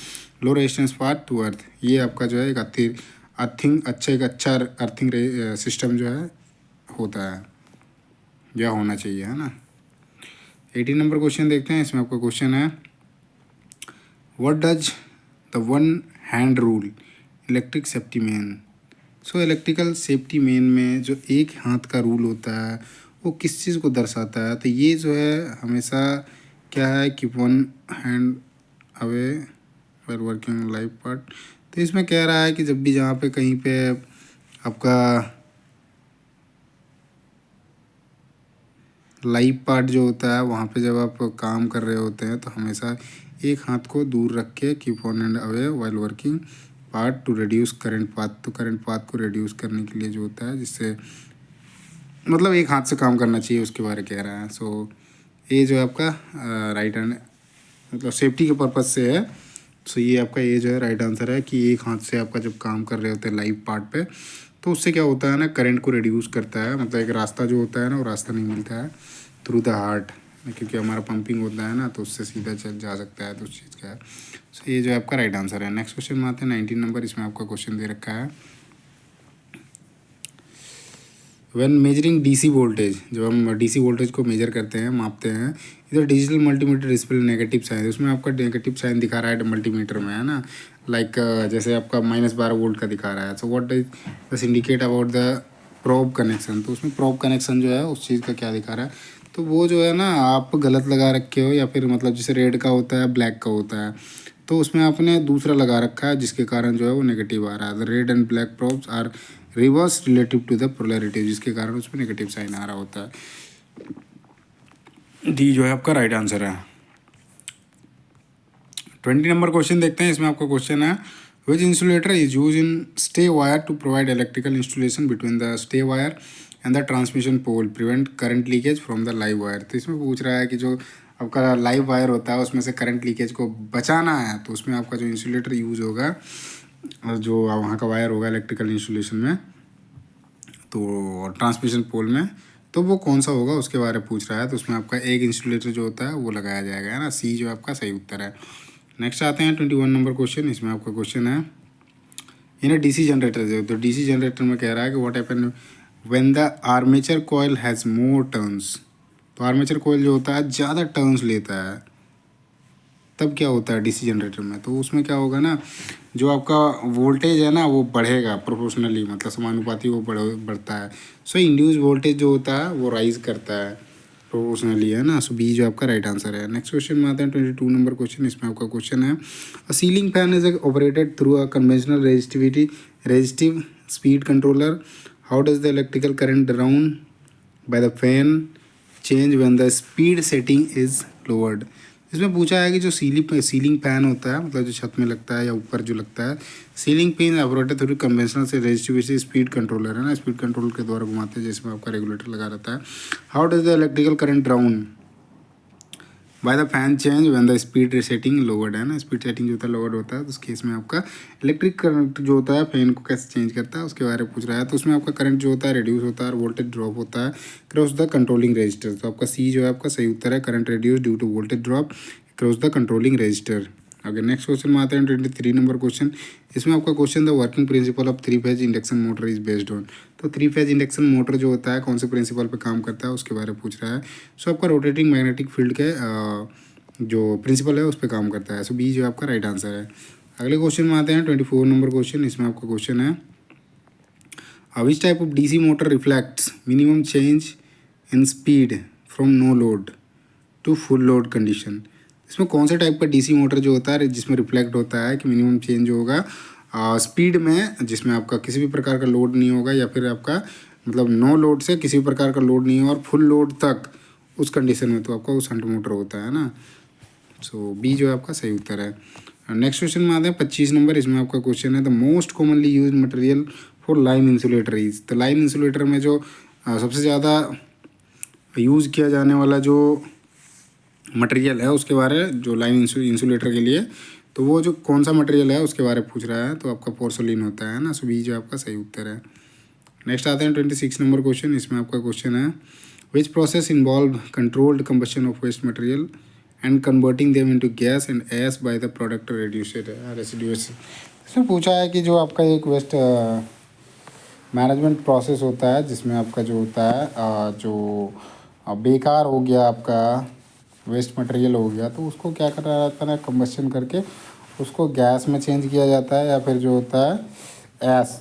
low resistance path to earth. ये आपका जो है एक अर्थिंग एक अच्छा अर्थिंग सिस्टम जो है होता है या होना चाहिए, है ना। 18 नंबर क्वेश्चन देखते हैं। इसमें आपका क्वेश्चन है what does the one hand rule electric safety main. So electrical safety main में जो एक हाथ का रूल होता है वो किस चीज़ को दर्शाता है। तो ये जो है हमेशा क्या है कि one hand away well working life part. तो इसमें कह रहा है कि जब भी जहाँ पे कहीं पे आपका लाइव पार्ट जो होता है वहाँ पे जब आप काम कर रहे होते हैं तो हमेशा एक हाथ को दूर रख के keep on and away while working part two reduce current path. तो करंट पाथ को रिड्यूस करने के लिए जो होता है, जिससे मतलब एक हाथ से काम करना चाहिए, उसके बारे कह रहा है। सो ये जो है आपका राइट हैंड मतलब सेफ्टी के पर्पज़ से है। सो ये आपका ये जो है राइट आंसर है कि एक हाथ से आपका जब काम कर रहे होते हैं लाइव पार्ट पे तो उससे क्या होता है ना, करंट को रिड्यूस करता है। मतलब एक रास्ता जो होता है ना वो रास्ता नहीं मिलता है थ्रू द हार्ट, क्योंकि हमारा पंपिंग होता है ना तो उससे सीधा चल जा सकता है। तो उस चीज़ का है। सो ये जो है आपका राइट आंसर है। नेक्स्ट क्वेश्चन में आते हैं 19 नंबर। इसमें आपका क्वेश्चन दे रखा है व्हेन मेजरिंग डीसी वोल्टेज। जब हम डीसी वोल्टेज को मेजर करते हैं, मापते हैं, इधर digital multimeter display negative sign, उसमें आपका नेगेटिव साइन दिखा रहा है मल्टीमीटर में, है ना। लाइक जैसे आपका -12 वोल्ट का दिखा रहा है। So what is this indicate about the probe connection. तो उसमें प्रोब कनेक्शन जो है उस चीज़ का क्या दिखा रहा है, तो वो जो है ना आप गलत लगा रखे हो, या फिर मतलब जैसे रेड का होता है ब्लैक का होता है तो उसमें आपने दूसरा लगा रखा है जिसके कारण जो है वो नेगेटिव आ रहा है। The red and black probes are reverse relative to the polarity, जिसके कारण उसमें नेगेटिव साइन आ रहा होता है। डी जो है आपका राइट आंसर है। 20 नंबर क्वेश्चन देखते हैं। इसमें आपका क्वेश्चन है which insulator is use in stay wire to provide electrical installation between the stay wire and the transmission pole prevent current leakage from the live wire. तो इसमें पूछ रहा है कि जो आपका लाइव वायर होता है उसमें से करंट लीकेज को बचाना है, तो उसमें आपका जो इंसुलेटर यूज होगा और जो वहाँ का वायर होगा इलेक्ट्रिकल इंस्टॉलेशन में तो ट्रांसमिशन पोल में, तो वो कौन सा होगा उसके बारे में पूछ रहा है। तो उसमें आपका एक इंसुलेटर जो होता है वो लगाया जाएगा, है ना। सी जो आपका सही उत्तर है। नेक्स्ट आते हैं 21 नंबर क्वेश्चन। इसमें आपका क्वेश्चन है इन अ डीसी जनरेटर। जो तो डीसी जनरेटर में कह रहा है कि what happen when the armature coil has more turns. तो आर्मेचर कॉइल जो होता है ज़्यादा टर्न्स लेता है, तब क्या होता है डीसी जनरेटर में। तो उसमें क्या होगा ना, जो आपका वोल्टेज है ना वो बढ़ेगा प्रोपोर्शनली, मतलब समानुपाती वो बढ़ता है। सो इंड्यूस वोल्टेज जो होता है वो राइज करता है प्रोपोर्शनली, है ना। सो बी जो आपका राइट आंसर है। नेक्स्ट क्वेश्चन में आते हैं 22 नंबर क्वेश्चन। इसमें आपका क्वेश्चन है a ceiling fan is operated through a conventional resistive speed controller. How does the electrical current drawn by the fan change when the speed setting is lowered. इसमें पूछा है कि जो सीलिंग फैन होता है, मतलब जो छत में लगता है या ऊपर जो लगता है, ceiling fan operated through conventional से रेजिस्टिव स्पीड कंट्रोलर, है ना। स्पीड कंट्रोल के द्वारा घुमाते हैं जिसमें आपका रेगुलेटर लगा रहता है। How does the electrical current drawn by the fan change when the speed setting lowered, है ना। स्पीड सेटिंग जो होता है लोवर्ड होता है, तो उस केस में आपका इलेक्ट्रिक करंट जो होता है फैन को कैसे चेंज करता है उसके बारे में पूछ रहा है। तो उसमें आपका करंट जो होता है रिड्यूस होता है और वोल्टेज ड्रॉप होता है क्रॉस द कंट्रोलिंग रजिस्टर। तो आपका सी जो है आपका सही उत्तर है। Current reduce due to voltage drop cross the controlling resistor. आगे नेक्स्ट क्वेश्चन में आते हैं 23 नंबर क्वेश्चन। इसमें आपका question the working principle of 3 phase induction motor is based on. तो 3 फेज इंडक्शन मोटर जो होता है कौन से प्रिंसिपल पे काम करता है उसके बारे में पूछ रहा है। सो आपका रोटेटिंग मैग्नेटिक फील्ड के जो प्रिंसिपल है उस पर काम करता है। सो बी जो आपका राइट आंसर है। अगले क्वेश्चन में आते हैं 24 नंबर क्वेश्चन। इसमें आपका क्वेश्चन है which type of DC motor reflects minimum change in speed from no load to full load condition. इसमें कौन से टाइप का डीसी मोटर जो होता है जिसमें रिफ्लेक्ट होता है कि मिनिमम चेंज होगा स्पीड में, जिसमें आपका किसी भी प्रकार का लोड नहीं होगा, या फिर आपका मतलब नो लोड से किसी भी प्रकार का लोड नहीं होगा और फुल लोड तक उस कंडीशन में, तो आपका वो शंट मोटर होता है ना। सो बी जो है आपका सही उत्तर है। नेक्स्ट क्वेश्चन में आते हैं 25 नंबर। इसमें आपका क्वेश्चन है the most commonly use material for line insulator is. तो लाइन इंसुलेटर में जो सबसे ज़्यादा यूज़ किया जाने वाला जो मटेरियल है उसके बारे में, जो लाइन इंसुलेटर के लिए, तो वो जो कौन सा मटेरियल है उसके बारे में पूछ रहा है। तो आपका पोर्सोलिन होता है ना। सो बी जो आपका सही उत्तर है। नेक्स्ट आते हैं 26 नंबर क्वेश्चन। इसमें आपका क्वेश्चन है which process involve controlled combustion of waste material and converting them into gas and ash by the product reducer residues. इसमें पूछा है कि जो आपका एक वेस्ट मैनेजमेंट प्रोसेस होता है जिसमें आपका जो होता है जो बेकार हो गया आपका वेस्ट मटेरियल हो गया तो उसको क्या करा जाता है, कंबस्शन करके उसको गैस में चेंज किया जाता है या फिर जो होता है एस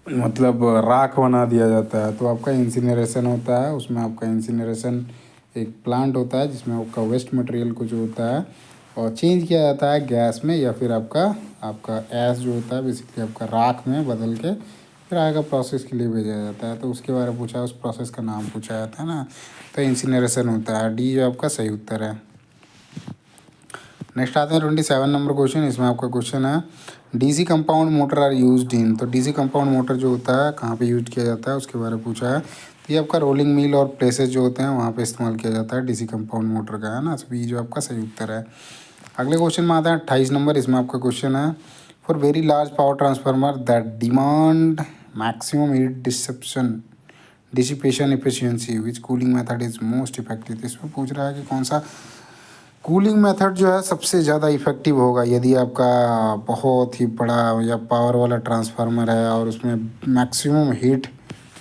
मतलब राख बना दिया जाता है। तो आपका इंसिनरेशन होता है, उसमें आपका इंसिनरेशन एक प्लांट होता है जिसमें आपका वेस्ट मटेरियल को जो होता है और चेंज किया जाता है गैस में या फिर आपका आपका एस जो होता है बेसिकली आपका राख में बदल के फिर आगे प्रोसेस के लिए भेजा जाता है। तो उसके बारे में पूछा है, उस प्रोसेस का नाम पूछा जाता है ना, तो इंसिनरेशन होता है। डी जो आपका सही उत्तर है। नेक्स्ट आते हैं 27 नंबर क्वेश्चन। इसमें आपका क्वेश्चन है DC compound motor are used in. तो डीसी कंपाउंड मोटर जो होता है कहाँ पे यूज किया जाता है उसके बारे में पूछा है। तो ये आपका रोलिंग मिल और प्रेसेस जो होते हैं वहाँ पे इस्तेमाल किया जाता है डीसी कंपाउंड मोटर का, है ना। तो ये जो आपका सही उत्तर है। अगले क्वेश्चन में आता है 28 नंबर। इसमें आपका क्वेश्चन है for very large power transformer that demand maximum heat dissipation efficiency which cooling method is most effective. तो इसमें पूछ रहा है कि कौन सा कूलिंग मेथड जो है सबसे ज़्यादा इफ़ेक्टिव होगा यदि आपका बहुत ही बड़ा या पावर वाला ट्रांसफार्मर है और उसमें मैक्सिमम हीट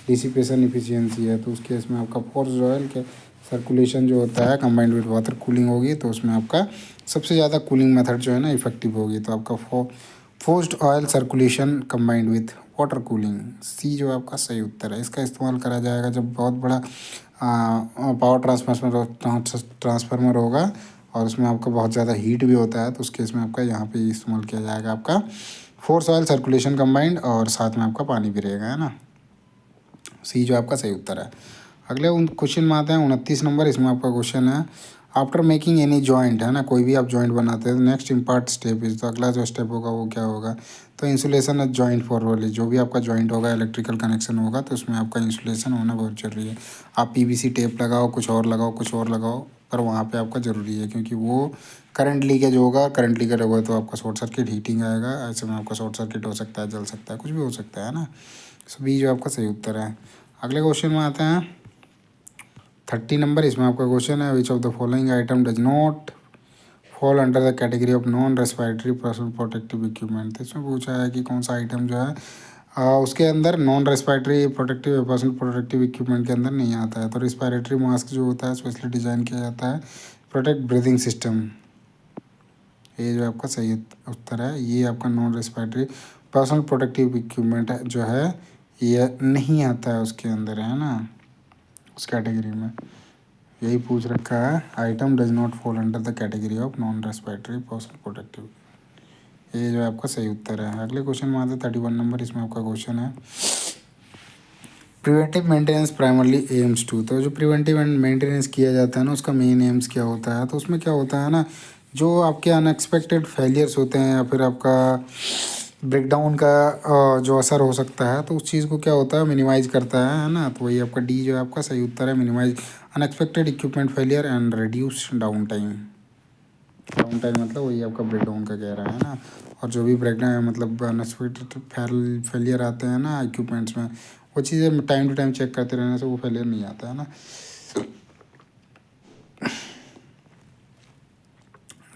डिसिपेशन एफिशिएंसी है। तो उस केस में आपका फोर्स्ड ऑयल के सर्कुलेशन जो होता है कंबाइंड विद वाटर कूलिंग होगी, तो उसमें आपका सबसे ज़्यादा कूलिंग मेथड जो है ना इफ़ेक्टिव होगी। तो आपका forced oil circulation combined with water cooling, C जो आपका सही उत्तर है। इसका इस्तेमाल करा जाएगा जब बहुत बड़ा पावर ट्रांसफार्मर होगा और उसमें आपका बहुत ज़्यादा हीट भी होता है। तो उस केस में आपका यहाँ पे इस्तेमाल किया जाएगा आपका फोर्स ऑयल सर्कुलेशन कंबाइंड और साथ में आपका पानी भी रहेगा, है ना। सी जो आपका सही उत्तर है। अगले उन क्वेश्चन में आते हैं 29 नंबर। इसमें आपका क्वेश्चन है आफ्टर मेकिंग एनी जॉइंट, है ना, कोई भी आप जॉइंट बनाते हैं नेक्स्ट इम्पार्ट स्टेप इज। तो अगला जो स्टेप होगा वो क्या होगा, तो इंसुलेशन ऑफ जॉइंट फॉरवर्डली। जो भी आपका जॉइंट होगा इलेक्ट्रिकल कनेक्शन होगा तो उसमें आपका इंसुलेशन होना बहुत जरूरी है। आप पीवीसी टेप लगाओ, कुछ और लगाओ, कुछ और लगाओ, पर वहाँ पे आपका ज़रूरी है क्योंकि वो करंट लीकेज होगा। करंट लीकेज होगा तो आपका शॉर्ट सर्किट हीटिंग आएगा, ऐसे में आपका शॉर्ट सर्किट हो सकता है, जल सकता है, कुछ भी हो सकता है ना। सो बी जो आपका सही उत्तर है। अगले क्वेश्चन में आते हैं 30 नंबर। इसमें आपका क्वेश्चन है which of the following item does not fall under the category of non respiratory personal protective equipment. तो इसमें पूछा है कि कौन सा आइटम जो है उसके अंदर non respiratory protective personal protective equipment के अंदर नहीं आता है। तो रेस्पिरेटरी मास्क जो होता है स्पेशली डिज़ाइन किया जाता है प्रोटेक्ट ब्रीदिंग सिस्टम, ये जो आपका सही उत्तर है। ये आपका non respiratory personal protective equipment जो है ये नहीं आता है उसके अंदर, है ना, उस कैटेगरी में। यही पूछ रखा है item does not fall under the category of non respiratory personal protective, ये जो आपका सही उत्तर है। अगले क्वेश्चन में आता है 31 नंबर। इसमें आपका क्वेश्चन है preventive maintenance primarily aims to. तो जो प्रिवेंटिव मेंटेनेंस किया जाता है ना उसका मेन एम्स क्या होता है, तो उसमें क्या होता है ना जो आपके अनएक्सपेक्टेड फेलियर्स होते हैं या फिर आपका ब्रेकडाउन का जो असर हो सकता है तो उस चीज़ को क्या होता है मिनिमाइज करता है ना। तो वही आपका डी जो है आपका सही उत्तर है, minimise unexpected equipment failure and reduce down time. Down time मतलब वही आपका ब्रेकडाउन का कह रहा है ना। और जो भी ब्रेकडाउन मतलब अनएक्सपेक्टेड फेलियर आते हैं ना इक्विपमेंट्स में, वो चीज़ें टाइम टू टाइम चेक करते रहने से वो फेलियर नहीं आता है ना।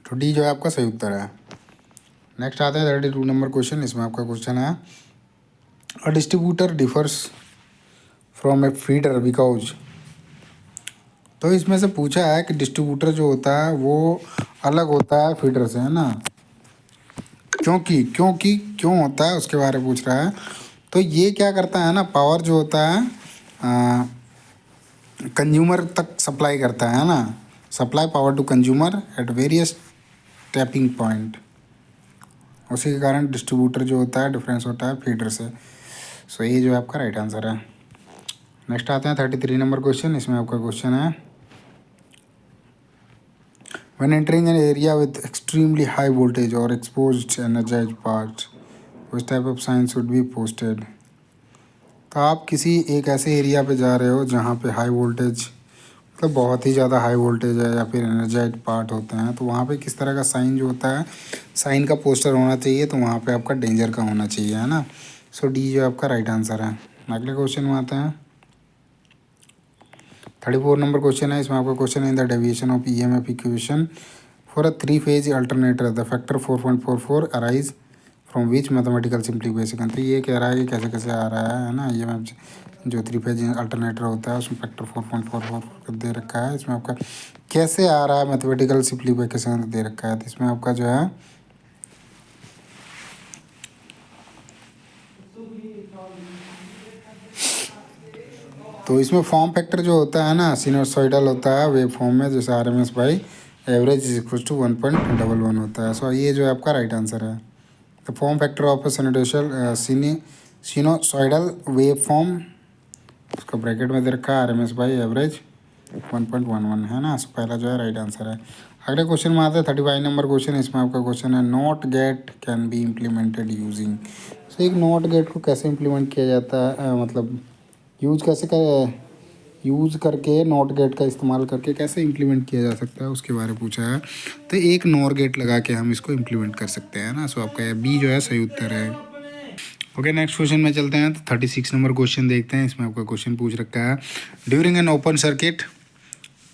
तो डी जो है आपका सही उत्तर है। नेक्स्ट आता है 32 नंबर क्वेश्चन। इसमें आपका क्वेश्चन है अ distributor differs from A feeder because. तो इसमें से पूछा है कि डिस्ट्रीब्यूटर जो होता है वो अलग होता है फीडर से, है ना, क्योंकि क्योंकि क्यों होता है उसके बारे में पूछ रहा है। तो ये क्या करता है ना, पावर जो होता है कंज्यूमर तक सप्लाई करता है ना, supply power to consumer at various tapping point. उसी के कारण डिस्ट्रीब्यूटर जो होता है डिफरेंस होता है फीडर से। सो ये जो आपका राइट आंसर है। नेक्स्ट आते हैं 33 नंबर क्वेश्चन। इसमें आपका क्वेश्चन है when entering an area with extremely high voltage or exposed energise parts which type of sign should be posted. तो आप किसी एक ऐसे एरिया पे जा रहे हो जहाँ पे हाई वोल्टेज मतलब बहुत ही ज़्यादा हाई वोल्टेज है या फिर एनर्जाइज पार्ट होते हैं, तो वहाँ पे किस तरह का साइन जो होता है साइन का पोस्टर होना चाहिए। तो वहाँ पे आपका डेंजर का होना चाहिए, है ना। सो डी जो आपका राइट आंसर है। अगले क्वेश्चन में आते हैं 34 नंबर क्वेश्चन है। इसमें आपका क्वेश्चन है in the deviation of EMF equation for a 3 phase alternator the factor 4.44 arise from which mathematical simplification. तो ये कह रहा है कि कैसे कैसे आ रहा है ना। ये मैं जो 3 फेज अल्टरनेटर होता है उसमें फैक्टर 4.44 दे रखा है। इसमें आपका कैसे आ रहा है मैथमेटिकल सिंप्लीफिकेशन दे रखा है। तो इसमें आपका जो है तो इसमें फॉर्म फैक्टर जो होता है ना सिनोसॉइडल होता है वेव फॉर्म में, जैसे RMS by average is equal to 1.11 होता है। सो ये जो है आपका राइट आंसर है। The form factor of sinusoidal wave form, उसका ब्रैकेट में दे रखा है RMS बाई एवरेज 1.11 है ना। सो पहला जो है राइट आंसर है। अगले क्वेश्चन में आते हैं 35 नंबर क्वेश्चन। इसमें आपका क्वेश्चन है not gate can be implemented using. So एक नॉट गेट को कैसे इम्प्लीमेंट किया जाता है, मतलब यूज़ करके नॉट गेट का इस्तेमाल करके कैसे इम्प्लीमेंट किया जा सकता है उसके बारे में पूछा है। तो एक नॉर गेट लगा के हम इसको इम्प्लीमेंट कर सकते हैं ना। सो आपका बी जो है सही उत्तर है। ओके, नेक्स्ट क्वेश्चन में चलते हैं। तो 36 नंबर क्वेश्चन देखते हैं। इसमें आपका क्वेश्चन पूछ रखा है during an open circuit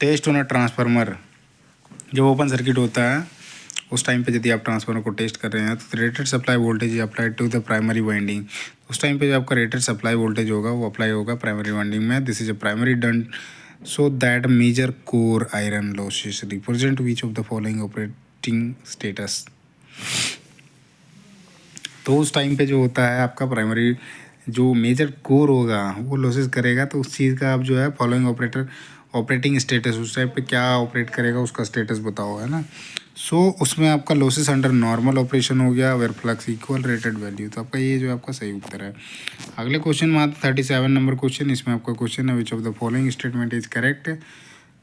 test on a transformer. जब ओपन सर्किट होता है उस टाइम पे यदि आप ट्रांसफार्मर को टेस्ट कर रहे हैं तो rated supply voltage applied to the primary winding. उस टाइम पे जो आपका रेटेड सप्लाई वोल्टेज होगा वो अप्लाई होगा प्राइमरी वाइंडिंग में। This is a primary done so that major core iron losses represent which of the following operating status. तो उस टाइम पे जो होता है आपका प्राइमरी जो मेजर कोर होगा वो लॉसेस करेगा। तो उस चीज़ का आप जो है फॉलोइंग ऑपरेटिंग स्टेटस उस टाइप पे क्या ऑपरेट करेगा उसका स्टेटस बताओ, है ना। सो उसमें आपका लॉसेस अंडर नॉर्मल ऑपरेशन हो गया, where flux equal rated value. तो आपका ये जो आपका सही उत्तर है। अगले क्वेश्चन में आता 37 नंबर क्वेश्चन। इसमें आपका क्वेश्चन है which of the following statement is correct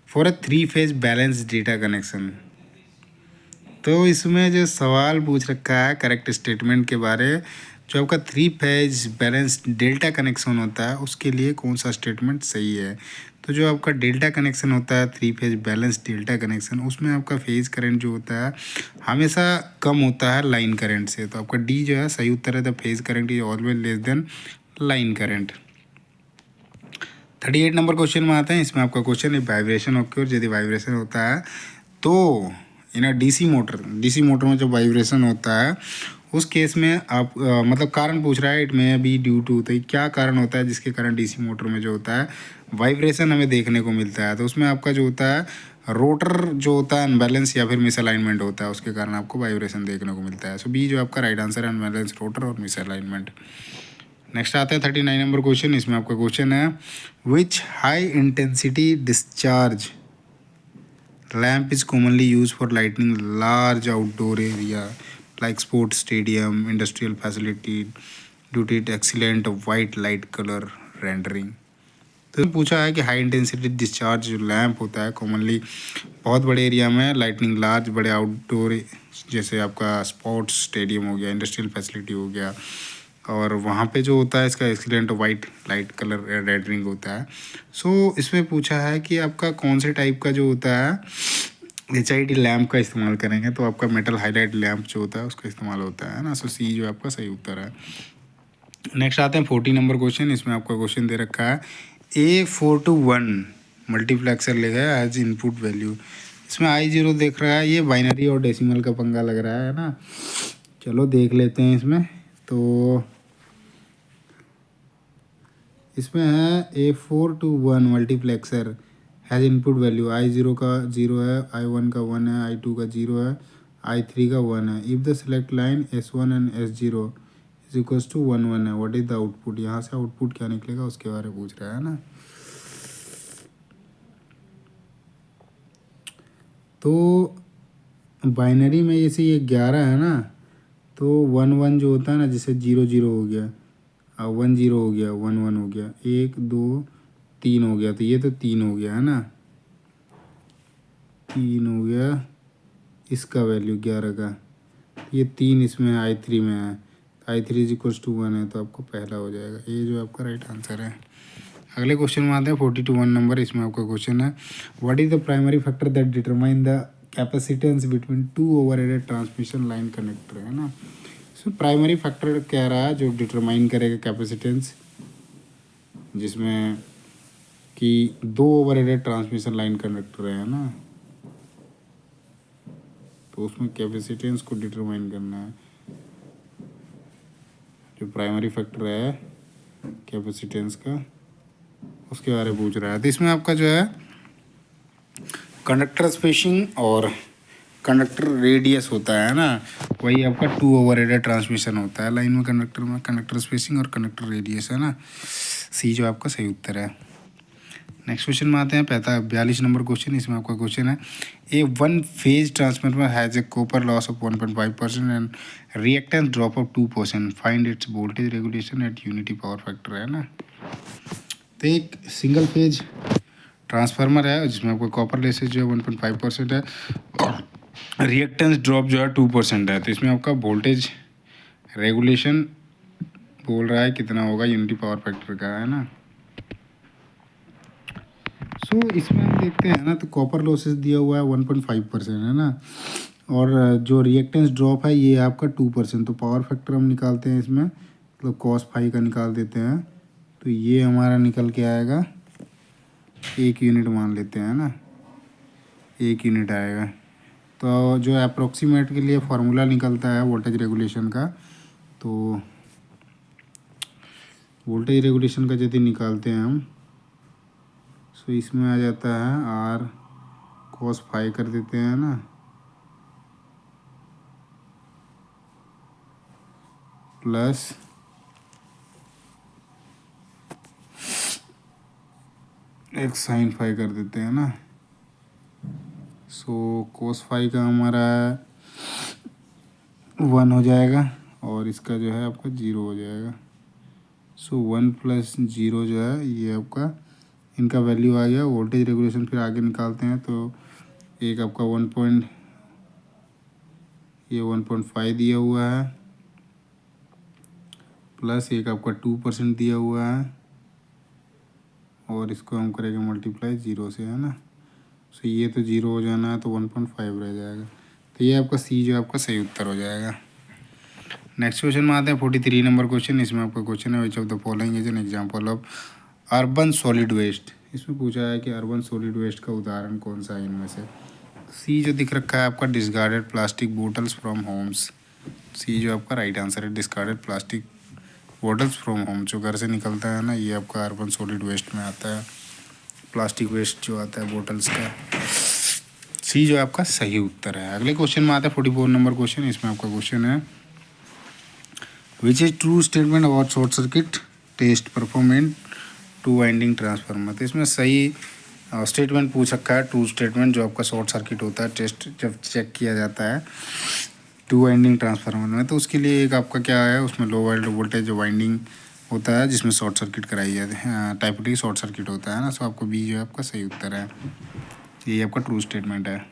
for a 3 phase balance data connection. तो इसमें जो सवाल पूछ रखा है करेक्ट स्टेटमेंट के बारे, जो आपका 3 फेज बैलेंस डेल्टा कनेक्शन होता है उसके लिए कौन सा स्टेटमेंट सही है। तो जो आपका डेल्टा कनेक्शन होता है 3 फेज बैलेंस डेल्टा कनेक्शन, उसमें आपका फेज करंट जो होता है हमेशा कम होता है लाइन करंट से। तो आपका डी जो है सही उत्तर है। The phase current is always less than line current. 38 number question में आते हैं। इसमें आपका क्वेश्चन है वाइब्रेशन ऑक्योर। यदि वाइब्रेशन होता है तो इन डीसी मोटर में जब वाइब्रेशन होता है उस केस में आप मतलब कारण पूछ रहा है it may be due to. तो क्या कारण होता है जिसके कारण डीसी मोटर में जो होता है वाइब्रेशन हमें देखने को मिलता है। तो उसमें आपका जो होता है रोटर जो होता है अनबैलेंस या फिर मिसअलाइनमेंट होता है, उसके कारण आपको वाइब्रेशन देखने को मिलता है। सो बी जो आपका राइट आंसर है unbalance rotor or misalignment. Next आता है 39 नंबर क्वेश्चन। इसमें आपका क्वेश्चन है which high intensity discharge lamp is commonly use for lightning large outdoor area like sports stadium industrial facility due to it excellent white light colour rendering. तो पूछा है कि high intensity discharge जो lamp होता है commonly बहुत बड़े area में लाइटनिंग लार्ज बड़े आउटडोर जैसे आपका स्पोर्ट्स स्टेडियम हो गया इंडस्ट्रियल फैसिलिटी हो गया और वहाँ पे जो होता है इसका excellent white light colour rendering होता है। सो इसमें पूछा है कि आपका कौन से टाइप का जो होता है HID लैम्प का इस्तेमाल करेंगे। तो आपका मेटल हाइलाइट लैम्प जो होता है उसका इस्तेमाल होता है ना। सो सी जो आपका सही उत्तर है। नेक्स्ट आते हैं 40 नंबर क्वेश्चन। इसमें आपका क्वेश्चन दे रखा है A4 to 1 मल्टीप्लेक्सर लेगा एज इनपुट वैल्यू। इसमें I0 देख रहा है, ये बाइनरी और डेसिमल का पंगा लग रहा है ना। चलो देख लेते हैं इसमें। तो इसमें है A4 to 1 multiplexer has input value I0 का 0 है, I1 का 1 है, I2 का 0 है, I3 का 1 है। If the select line S1 and S0 is equals to 1 1 है, व्हाट इज़ द आउटपुट। यहाँ से आउटपुट क्या निकलेगा उसके बारे में पूछ रहा है ना। तो बाइनरी में जैसे ये 11 है ना, तो 1 1 जो होता है ना, जैसे 0 0 हो गया, 1 0 हो गया, 1 1 हो गया, 1 2 3 हो गया। तो ये तो 3 हो गया है ना, 3 हो गया। इसका वैल्यू 11 का, ये 3 इसमें I3 में है, I3 इज इक्वल्स टू 1 है। तो आपको पहला हो जाएगा, ये जो आपका राइट आंसर है। अगले क्वेश्चन में आते हैं 40 to 1 नंबर। इसमें आपका क्वेश्चन है what is the primary factor that determine the capacitance between 2 overheaded transmission line connector, है ना। इसमें प्राइमरी फैक्टर कह रहा है जो डिटरमाइन करेगा कैपेसिटेंस, जिसमें कि 2 ओवरहेडेड ट्रांसमिशन लाइन कनेक्टर है ना, तो उसमें कैपेसिटेंस को डिटरमाइन करना है। जो प्राइमरी फैक्टर है कैपेसिटेंस का, उसके बारे में पूछ रहा है। तो इसमें आपका जो है कंडक्टर स्पेसिंग और कंडक्टर रेडियस होता है ना, वही आपका 2/8 ट्रांसमिशन होता है लाइन में कंडक्टर स्पेसिंग और कंडक्टर रेडियस है ना। सी जो आपका सही उत्तर है। नेक्स्ट क्वेश्चन में आते हैं 42 नंबर क्वेश्चन। इसमें आपका क्वेश्चन है a one phase transformer has a copper loss of 1.5% and reactance drop of 2%, find its voltage regulation at unity power factor है ना। तो एक सिंगल फेज ट्रांसफार्मर है जिसमें आपका कॉपर लॉसेज जो है 1.5% है और रिएक्टेंस ड्रॉप जो है 2% है। तो इसमें आपका वोल्टेज रेगुलेशन बोल रहा है कितना होगा यूनिटी पावर फैक्टर का है ना। सो इसमें हम देखते हैं ना, तो कॉपर लॉसेस दिया हुआ है 1.5% है ना, और जो रिएक्टेंस ड्रॉप है ये आपका 2%। तो पावर फैक्टर हम निकालते हैं इसमें, मतलब cos फाई का निकाल देते हैं, तो ये हमारा निकल के आएगा 1 यूनिट मान लेते हैं ना, 1 यूनिट आएगा। तो जो अप्रोक्सीमेट के लिए फार्मूला निकलता है वोल्टेज रेगुलेशन का, तो वोल्टेज रेगुलेशन का यदि निकालते हैं हम, तो इसमें आ जाता है आर cos फाई कर देते हैं ना, प्लस एक्स साइन फाई कर देते हैं ना। सो cos फाई का हमारा 1 हो जाएगा और इसका जो है आपका 0 हो जाएगा। सो 1 + 0 जो है ये आपका इनका वैल्यू आ गया। वोल्टेज रेगुलेशन फिर आगे निकालते हैं, तो एक आपका 1.5 दिया हुआ है, प्लस एक आपका 2% दिया हुआ है, और इसको हम करेंगे मल्टीप्लाई 0 से है ना। सो ये तो 0 हो जाना है, तो 1.5 रह जाएगा। तो ये आपका सी जो आपका सही उत्तर हो जाएगा। नेक्स्ट क्वेश्चन में आते हैं 43 नंबर क्वेश्चन। इसमें आपका क्वेश्चन है which of the following is an example of urban solid waste. इसमें पूछा है कि अर्बन सॉलिड वेस्ट का उदाहरण कौन सा है इनमें से। सी जो दिख रखा है आपका discarded plastic bottles from homes. C जो आपका राइट आंसर है, discarded plastic bottles from home, जो घर से निकलता है ना, ये आपका अर्बन सॉलिड वेस्ट में आता है, प्लास्टिक वेस्ट जो आता है बोटल्स का। सी जो आपका सही उत्तर है। अगले क्वेश्चन में आता है 44 नंबर क्वेश्चन। इसमें आपका क्वेश्चन है which is true statement about short circuit test perform in 2 winding transformer. तो इसमें सही स्टेटमेंट पूछ रखा है, ट्रू स्टेटमेंट, जो आपका शॉर्ट सर्किट होता है टेस्ट जब चेक किया जाता है 2 वाइंडिंग ट्रांसफार्मर में, तो उसके लिए एक आपका क्या है, उसमें लो वोल्टेज वाइंडिंग होता है जिसमें शॉर्ट सर्किट कराई जाती है, टाइपली शॉर्ट सर्किट होता है ना। सो आपको बी जो है आपका सही उत्तर है, ये आपका ट्रू स्टेटमेंट है।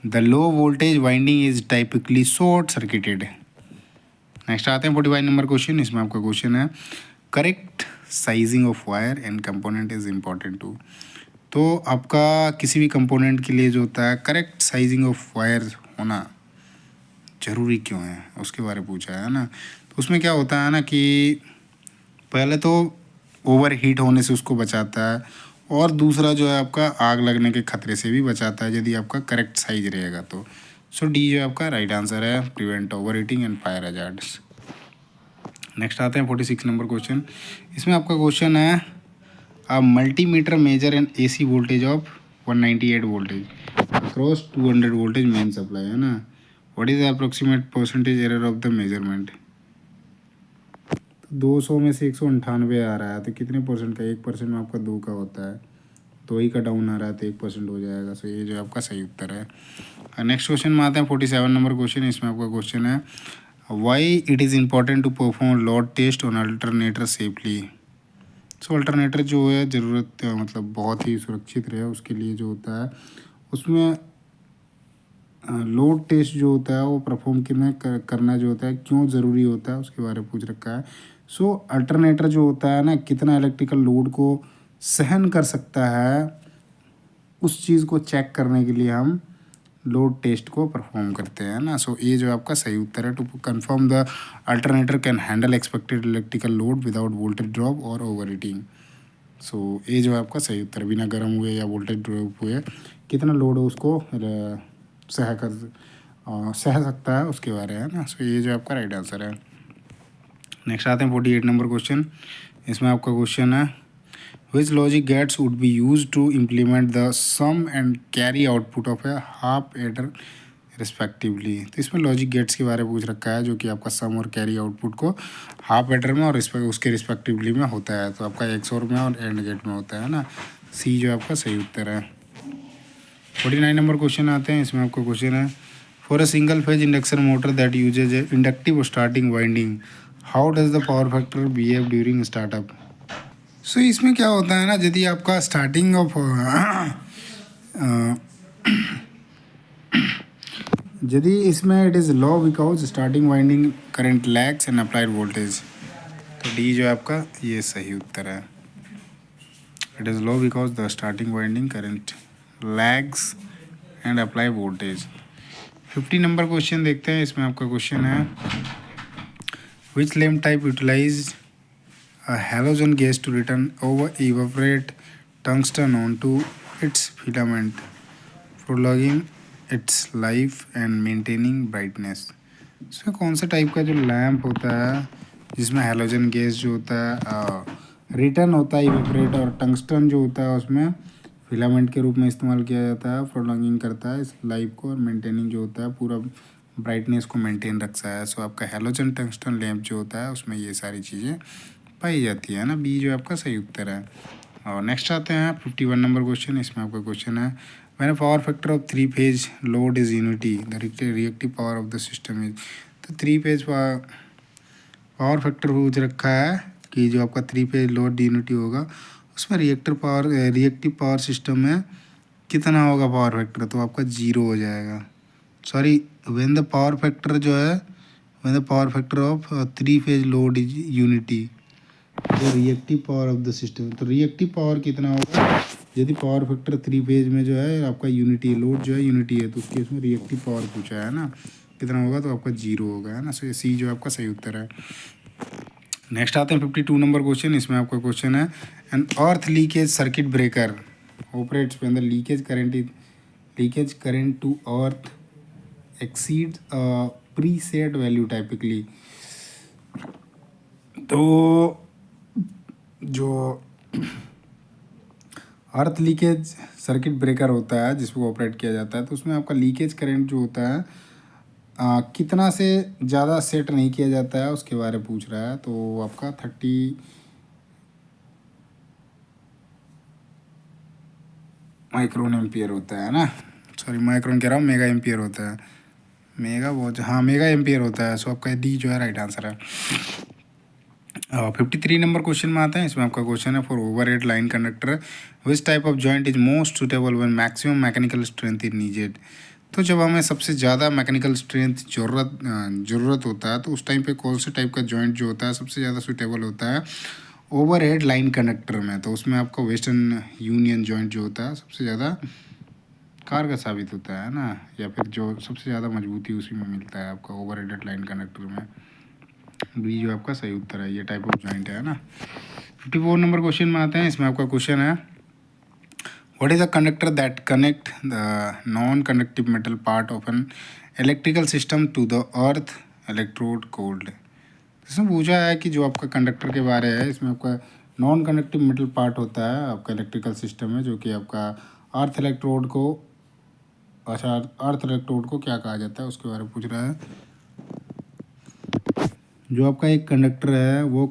The low voltage winding is typically short circuited. Next आते हैं 45 नंबर क्वेश्चन। इसमें आपका क्वेश्चन है correct sizing of wire and component is important to. तो आपका किसी भी कंपोनेंट के लिए जो होता है करेक्ट साइजिंग ऑफ वायर होना ज़रूरी क्यों है, उसके बारे में पूछा है ना। तो उसमें क्या होता है ना कि पहले तो ओवर हीट होने से उसको बचाता है, और दूसरा जो है आपका आग लगने के खतरे से भी बचाता है यदि आपका करेक्ट साइज रहेगा तो। सो डी जो आपका राइट आंसर है, prevent overheating and fire hazards. Next आते हैं 46 नंबर क्वेश्चन। इसमें आपका क्वेश्चन है a multimeter measure an AC voltage of 198 voltage across 200 voltage main supply है ना। What is the approximate percentage error of the measurement. 200 में से 198 आ रहा है, तो कितने परसेंट का, 1% में आपका 2 का होता है, 2 ही का डाउन आ रहा है तो 1% हो जाएगा। सो ये जो आपका सही उत्तर है। नेक्स्ट क्वेश्चन में आते हैं 47 नंबर क्वेश्चन। इसमें आपका क्वेश्चन है why it is important to perform load test on alternator safely. So alternator जो है ज़रूरत मतलब बहुत ही सुरक्षित रहे उसके लिए जो होता है, उसमें लोड टेस्ट जो होता है वो परफॉर्म करना जो होता है क्यों ज़रूरी होता है, उसके बारे में पूछ रखा है। सो अल्टरनेटर जो होता है ना, कितना इलेक्ट्रिकल लोड को सहन कर सकता है, उस चीज़ को चेक करने के लिए हम लोड टेस्ट को परफॉर्म करते हैं ना। सो ये जो आपका सही उत्तर है, to confirm the alternator can handle expected electrical load without voltage drop और ओवर हीटिंग। सो ये जो आपका सही उत्तर, बिना गर्म हुए या वोल्टेज ड्रॉप हुए कितना लोड है उसको सह सकता है उसके बारे में ना। सो ये जो आपका राइट आंसर है। नेक्स्ट आते हैं 48 नंबर क्वेश्चन। इसमें आपका क्वेश्चन है which logic gates would be use to implement the sum and carry output of a half adder respectively. तो इसमें लॉजिक गेट्स के बारे में पूछ रखा है, जो कि आपका सम और कैरी आउटपुट को हाफ एडर में और उसके रिस्पेक्टिवली में होता है। तो आपका एक्सओर में और एंड गेट में होता है ना। सी जो आपका सही उत्तर है। 49 नंबर क्वेश्चन आते हैं। इसमें आपका क्वेश्चन है for a single phase induction motor that uses a inductive starting winding how does the power factor behave during startup. So इसमें क्या होता है ना, यदि आपका स्टार्टिंग ऑफ यदि इसमें it is low because starting winding current lags and applied voltage, तो डी जो है आपका ये सही उत्तर है। It is low because the starting winding current lags and apply voltage. 50 number question देखते हैं। इसमें आपका क्वेश्चन है which lamp type utilise a halogen gas to return over evaporate tungsten onto its filament, prolonging its life and maintaining brightness। इसमें कौन सा type का जो लैम्प होता है जिसमें हेलोजन गैस जो होता है रिटर्न होता है इवेपोरेट, और टंगस्टन जो होता है उसमें फिलामेंट के रूप में इस्तेमाल किया जाता है, प्रोलॉन्गिंग करता है इस लाइफ को, और मेंटेनिंग जो होता है पूरा ब्राइटनेस को मेंटेन रखता है। सो आपका हेलोजन टंगस्टन लैम्प जो होता है उसमें ये सारी चीज़ें पाई जाती है ना। बी जो आपका सही उत्तर है। और नेक्स्ट आते हैं 51 नंबर क्वेश्चन। इसमें आपका क्वेश्चन है when power factor of 3 phase load is unity the reactive power of the system is. तो 3 फेज पावर फैक्टर पूछ रखा है कि जो आपका 3 फेज लोड यूनिटी होगा उसमें रिएक्टिव पावर सिस्टम में कितना होगा पावर फैक्टर, तो आपका 0 हो जाएगा। Sorry, when the power factor जो है when the power factor of 3 phase load is unity the reactive power of the system. तो रिएक्टिव पावर कितना होगा, यदि पावर फैक्टर 3 फेज में जो है आपका यूनिटी लोड जो है यूनिटी है, तो उसके इसमें रिएक्टिव पावर पूछा है ना कितना होगा, तो आपका 0 होगा, है ना। सो ये सी जो आपका सही उत्तर है। नेक्स्ट आते हैं 52 नंबर क्वेश्चन। इसमें आपका क्वेश्चन है an earth leakage circuit breaker operates when the leakage current to earth exceeds preset value typically. तो जो अर्थ लीकेज सर्किट ब्रेकर होता है जिसको ऑपरेट किया जाता है, तो उसमें आपका लीकेज करंट जो होता है कितना से ज़्यादा सेट नहीं किया जाता है उसके बारे में पूछ रहा है। तो आपका 30 माइक्रोन एम्पियर होता है ना। सॉरी, माइक्रोन कह रहा हूँ, मेगा एम्पियर होता है। मेगा बहुत, हाँ मेगा एम्पियर होता है। सो आपका डी जो है राइट आंसर है। 53 नंबर क्वेश्चन में आते हैं। इसमें आपका क्वेश्चन है for overhead line conductor which type of joint is most suitable when maximum mechanical strength is needed. तो जब हमें सबसे ज़्यादा मैकेनिकल स्ट्रेंथ ज़रूरत होता है, तो उस टाइम पे कौन से टाइप का जॉइंट जो होता है सबसे ज़्यादा सुटेबल होता है ओवरहेड लाइन कंडक्टर में। तो उसमें आपका वेस्टर्न यूनियन जॉइंट जो होता है सबसे ज़्यादा कारगर साबित होता है ना, या फिर जो सबसे ज़्यादा मजबूती उसी में मिलता है आपका ओवरहेड लाइन कंडक्टर में। बी जो आपका सही उत्तर है, ये टाइप ऑफ जॉइंट है ना। 54 नंबर क्वेश्चन में आते हैं। इसमें आपका क्वेश्चन है what is the conductor that connect the non conductive metal part of an electrical system to the earth electrode called. इसमें पूछा है कि जो आपका कंडक्टर के बारे है, इसमें आपका नॉन कंडक्टिव मेटल पार्ट होता है आपका इलेक्ट्रिकल सिस्टम में, जो कि आपका अर्थ इलेक्ट्रोड को क्या कहा जाता है उसके बारे में पूछ रहा है। जो आपका एक कंडक्टर है वो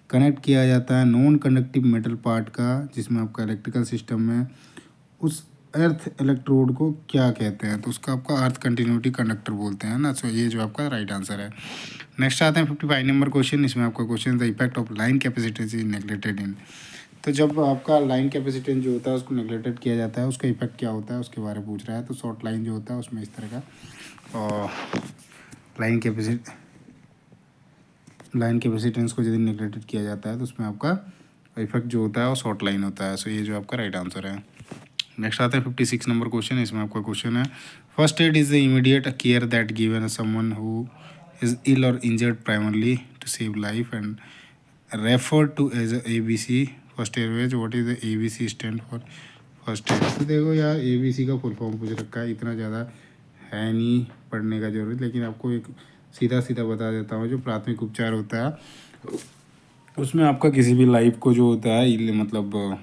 कनेक्ट किया जाता है नॉन कंडक्टिव मेटल पार्ट का, जिसमें आपका इलेक्ट्रिकल सिस्टम में उस अर्थ इलेक्ट्रोड को क्या कहते हैं, तो उसका आपका अर्थ कंटिन्यूटी कंडक्टर बोलते हैं ना। सो ये जो आपका राइट आंसर है। नेक्स्ट आते हैं 55 नंबर क्वेश्चन। इसमें आपका question the effect of line capacitance is neglected in. तो जब आपका लाइन कैपेसिटेंस जो होता है उसको नेग्लेक्टेड किया जाता है, उसका इफेक्ट क्या होता है उसके बारे में पूछ रहा है। तो शॉर्ट लाइन जो होता है उसमें इस तरह का, और लाइन कैपेसिटेंस को यदि नेग्लेक्टेड किया जाता है तो उसमें आपका इफेक्ट जो होता है वो शॉर्ट लाइन होता है। सो ये जो आपका राइट आंसर है। नेक्स्ट आता है 56 नंबर क्वेश्चन। इसमें आपका क्वेश्चन है first aid is the immediate care that given someone who is ill or injured primarily to save life and refer to as ABC first aid. What is the ABC stand for first aid. तो देखो यार, ABC का full form पूछ रखा है, इतना ज़्यादा है नहीं पढ़ने का जरूरत, लेकिन आपको एक सीधा सीधा बता देता हूँ। जो प्राथमिक उपचार होता है उसमें आपका किसी भी लाइफ को जो होता है मतलब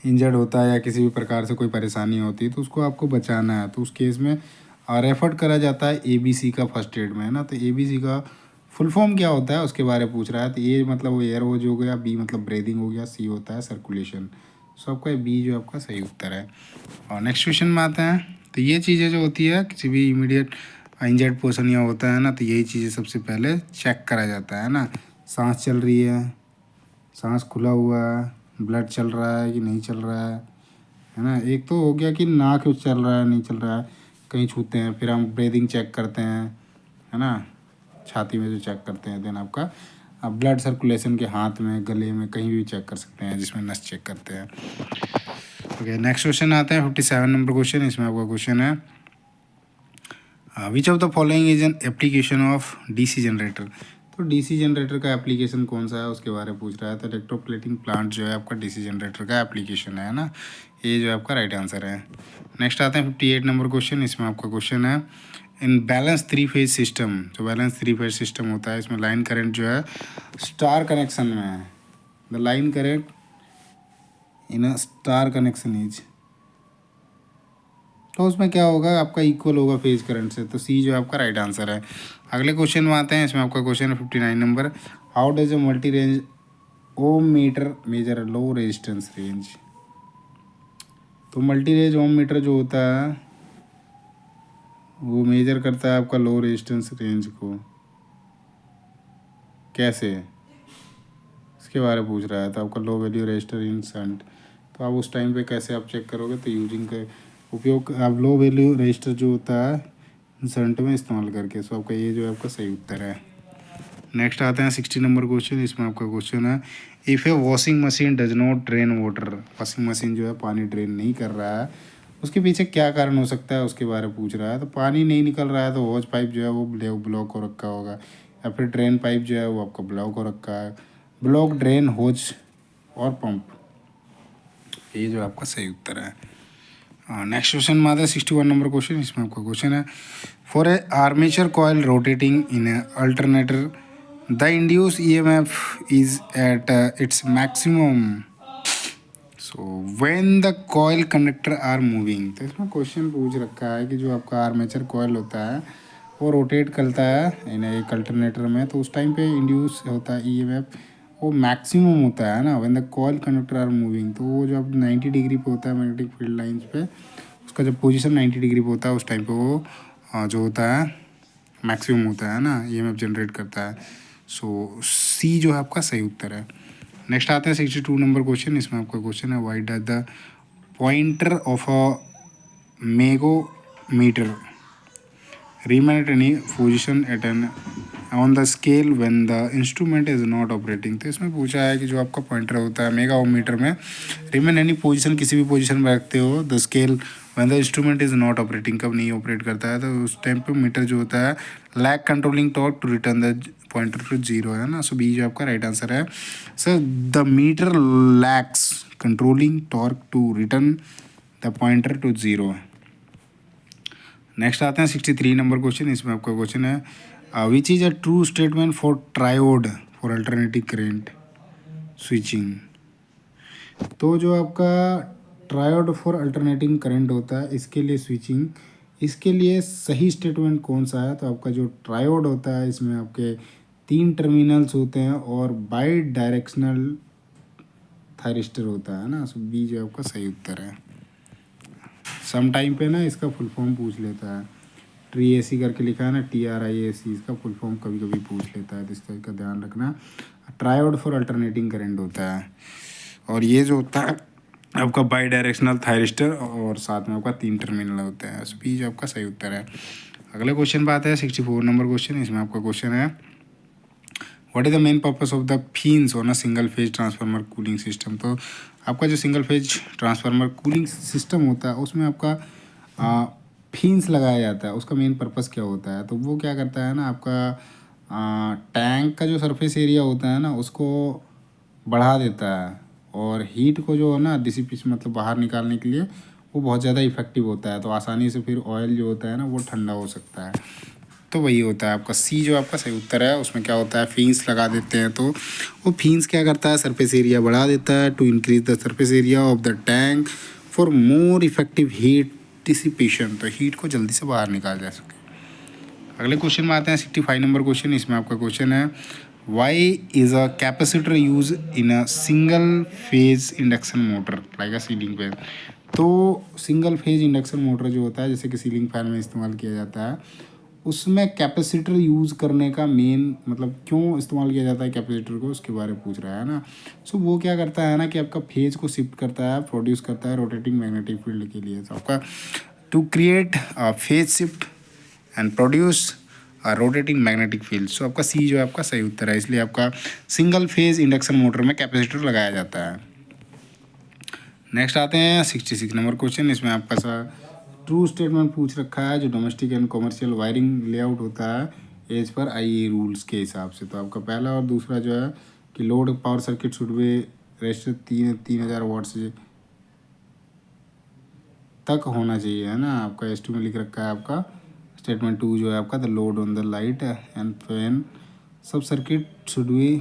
इंजर्ड होता है या किसी भी प्रकार से कोई परेशानी होती है तो उसको आपको बचाना है, तो उस केस में रेफर करा जाता है ABC का फर्स्ट एड में, है ना। तो ABC का फुल फॉर्म क्या होता है उसके बारे में पूछ रहा है। तो ए मतलब वो एयर वोज हो गया, B मतलब ब्रीदिंग हो गया, C होता है सर्कुलेशन। सो आपका B जो आपका सही उत्तर है। और नेक्स्ट क्वेश्चन में आते हैं। तो ये चीज़ें जो होती है किसी भी इमीडिएट इंजर्ड पर्सन या होता है ना, तो यही चीज़ें सबसे पहले चेक करा जाता है ना। सांस चल रही है, सांस खुला हुआ है, ब्लड चल रहा है कि नहीं चल रहा है ना। एक तो हो गया कि नाक चल रहा है नहीं चल रहा है, कहीं छूते हैं, फिर हम ब्रीदिंग चेक करते हैं, है ना, छाती में जो चेक करते हैं। देन आपका ब्लड सर्कुलेशन के हाथ में, गले में, कहीं भी चेक कर सकते हैं जिसमें नस चेक करते हैं। ओके, नेक्स्ट क्वेश्चन आता है 57 नंबर क्वेश्चन। इसमें आपका क्वेश्चन है which of the following is an application of DC generator. तो DC जनरेटर का एप्लीकेशन कौन सा है उसके बारे में पूछ रहा है। तो इलेक्ट्रोप्लेटिंग प्लांट जो है आपका DC जनरेटर का एप्लीकेशन है ना। ये जो आपका राइट आंसर है। नेक्स्ट आते हैं 58 नंबर क्वेश्चन। इसमें आपका क्वेश्चन है इन बैलेंस 3 फेज सिस्टम। जो बैलेंस 3 फेज सिस्टम होता है इसमें लाइन करंट जो है स्टार कनेक्शन में है। The line current in a star connection is, तो उसमें क्या होगा आपका इक्वल होगा फेज करंट से। तो C जो आपका राइट आंसर है। अगले क्वेश्चन में आते हैं। इसमें आपका क्वेश्चन है 59 number. How does a multi range ohm meter measure low resistance range. तो मल्टी रेंज ओम मीटर जो होता है वो मेजर करता है आपका लो रेजिस्टेंस रेंज को। कैसे, इसके बारे में पूछ रहा है। तो आपका लो वैल्यू रेजिस्टर इन शंट, तो आप उस टाइम पे कैसे आप चेक करोगे। तो यूजिंग का उपयोग आप लो वैल्यू रजिस्टर जो होता है शंट में इस्तेमाल करके। सो आपका ये जो है आपका सही उत्तर है। नेक्स्ट आते हैं 60 नंबर क्वेश्चन। इसमें आपका क्वेश्चन है if A washing machine does not drain water. Washing machine जो है पानी ड्रेन नहीं कर रहा है, उसके पीछे क्या कारण हो सकता है उसके बारे में पूछ रहा है। तो पानी नहीं निकल रहा है तो हॉज पाइप जो है वो ब्लॉक हो रखा होगा, या फिर ड्रेन पाइप जो है वो आपका ब्लॉक हो रखा है। ब्लॉक, ड्रेन, होज और पंप, ये जो आपका सही उत्तर है। नेक्स्ट क्वेश्चन में आता है 61 नंबर क्वेश्चन। इसमें आपका क्वेश्चन है for a armature coil rotating in a alternator the induced EMF is at its maximum, so when the coil conductor are moving. तो इसमें क्वेश्चन पूछ रखा है कि जो आपका आर्मेचर कॉयल होता है वो रोटेट करता है इन एक अल्टरनेटर में, तो उस टाइम पे इंड्यूस होता है EMF वो मैक्सिमम होता है ना when the coil conductor are moving. तो वो जब 90 डिग्री पे होता है मैग्नेटिक फील्ड लाइंस पे, उसका जब पोजीशन 90 डिग्री पे होता है उस टाइम पे वो जो होता है मैक्सिमम होता है ना, EMF जनरेट करता है। सो C जो है आपका सही उत्तर है। नेक्स्ट आते हैं 62 नंबर क्वेश्चन। इसमें आपका क्वेश्चन है why does the pointer of a megohmmeter remain at any position at an on the scale when the instrument is not operating। तो इसमें पूछा है कि जो आपका पॉइंटर होता है मेगाओमीटर में रिमेन एनी पोजीशन, किसी भी पोजीशन में रखते हो the scale when the instrument is not operating, कब नहीं ऑपरेट करता है तो उस टाइम पे मीटर जो होता है lack controlling torque to return the pointer to zero, है ना। सो B जो आपका राइट आंसर है। Sir the meter lacks controlling torque to return the pointer to zero. Next आते हैं 63 नंबर क्वेश्चन। इसमें आपका क्वेश्चन है which is a true statement for triode for alternative current switching. तो जो आपका ट्रायोड फॉर अल्टरनेटिंग करंट होता है इसके लिए स्विचिंग, इसके लिए सही स्टेटमेंट कौन सा है। तो आपका जो ट्रायोड होता है इसमें आपके 3 टर्मिनल्स होते हैं और बाई डायरेक्शनल थायरिस्टर होता है ना। सो B जो आपका सही उत्तर है। सम टाइम पे ना इसका फुल फॉर्म पूछ लेता है, TRIAC करके लिखा है ना, TRIAC, इसका फुल फॉर्म कभी कभी पूछ लेता है, तो इस तरह का ध्यान रखना। ट्रायोड फॉर अल्टरनेटिंग करंट होता है और ये जो होता है आपका बाई डायरेक्शनल थायरिस्टर और साथ में आपका 3 टर्मिनल होते हैं। सो B जो आपका सही उत्तर है। अगले क्वेश्चन पे आता है 64 नंबर क्वेश्चन। इसमें आपका क्वेश्चन है what is the main purpose of the fins on a single phase transformer cooling system. तो आपका जो single phase transformer cooling system होता है उसमें आपका फिन्स लगाया जाता है, उसका मेन पर्पस क्या होता है। तो वो क्या करता है ना आपका टैंक का जो सरफेस एरिया होता है ना उसको बढ़ा देता है और हीट को जो है ना डिसिपेशन मतलब बाहर निकालने के लिए वो बहुत ज़्यादा इफेक्टिव होता है। तो आसानी से फिर ऑयल जो होता है ना वो ठंडा हो सकता है। तो वही होता है आपका सी जो आपका सही उत्तर है। उसमें क्या होता है, फिन्स लगा देते हैं तो वो फिन्स क्या करता है, सरफेस एरिया बढ़ा देता है to increase the surface area of the tank for more effective heat dissipation, तो हीट को जल्दी से बाहर निकाल जा सके। अगले क्वेश्चन में आते हैं 65 नंबर क्वेश्चन। इसमें आपका क्वेश्चन है why is a capacitor use in a single phase induction motor like a ceiling fan. तो सिंगल फेज इंडक्शन मोटर जो होता है जैसे कि सीलिंग फैन में इस्तेमाल किया जाता है, उसमें कैपेसिटर यूज़ करने का मेन मतलब क्यों इस्तेमाल किया जाता है कैपेसिटर को, उसके बारे में पूछ रहा है ना। सो वो क्या करता है ना कि आपका फेज को शिफ्ट करता है, प्रोड्यूस करता है रोटेटिंग मैग्नेटिक फील्ड के लिए। तो आपका to create phase shift and produce rotating magnetic field. So आपका सी जो है आपका सही उत्तर है, इसलिए आपका सिंगल फेज इंडक्शन मोटर में कैपेसिटर लगाया जाता है। नेक्स्ट आते हैं 66 नंबर क्वेश्चन। इसमें आपका सा ट्रू स्टेटमेंट पूछ रखा है जो domestic and commercial wiring layout होता है एज पर आईई रूल्स के हिसाब से। तो आपका पहला और दूसरा जो है कि load power circuit should be resistor 3000 watt से तक होना चाहिए, है ना। आपका एस टू में लिख रखा है आपका स्टेटमेंट 2 जो है आपका the load on the light and fan सब सर्किट शुड बी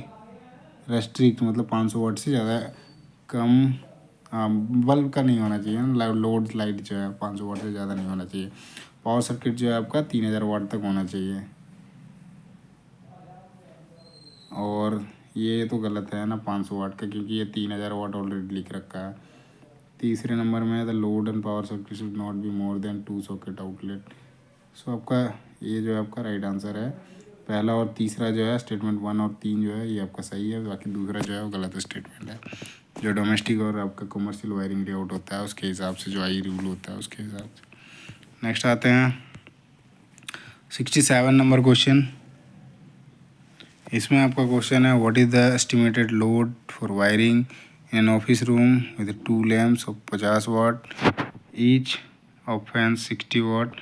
रेस्ट्रिक्ट, मतलब 500 वाट से ज़्यादा कम बल्ब का नहीं होना चाहिए ना। लोड लाइट जो है 500 वाट से ज़्यादा नहीं होना चाहिए। पावर सर्किट जो है आपका 3000 वाट तक होना चाहिए। और ये तो गलत है ना 500 वाट का, क्योंकि ये 3000 वाट ऑलरेडी लिख रखा है। तीसरे नंबर में the load and power circuit should not be more than 2 socket outlet. So आपका ये जो है आपका राइट आंसर है। पहला और तीसरा जो है स्टेटमेंट 1 और 3 जो है ये आपका सही है, बाकी दूसरा जो है वो गलत स्टेटमेंट है। जो डोमेस्टिक और आपका कमर्शियल वायरिंग लेआउट होता है उसके हिसाब से, जो आई रूल होता है उसके हिसाब से। नेक्स्ट आते हैं 67 नंबर क्वेश्चन। इसमें आपका क्वेश्चन है what is the estimated load for wiring in office room with 2 lamps of 50 watt each of fan 60 watt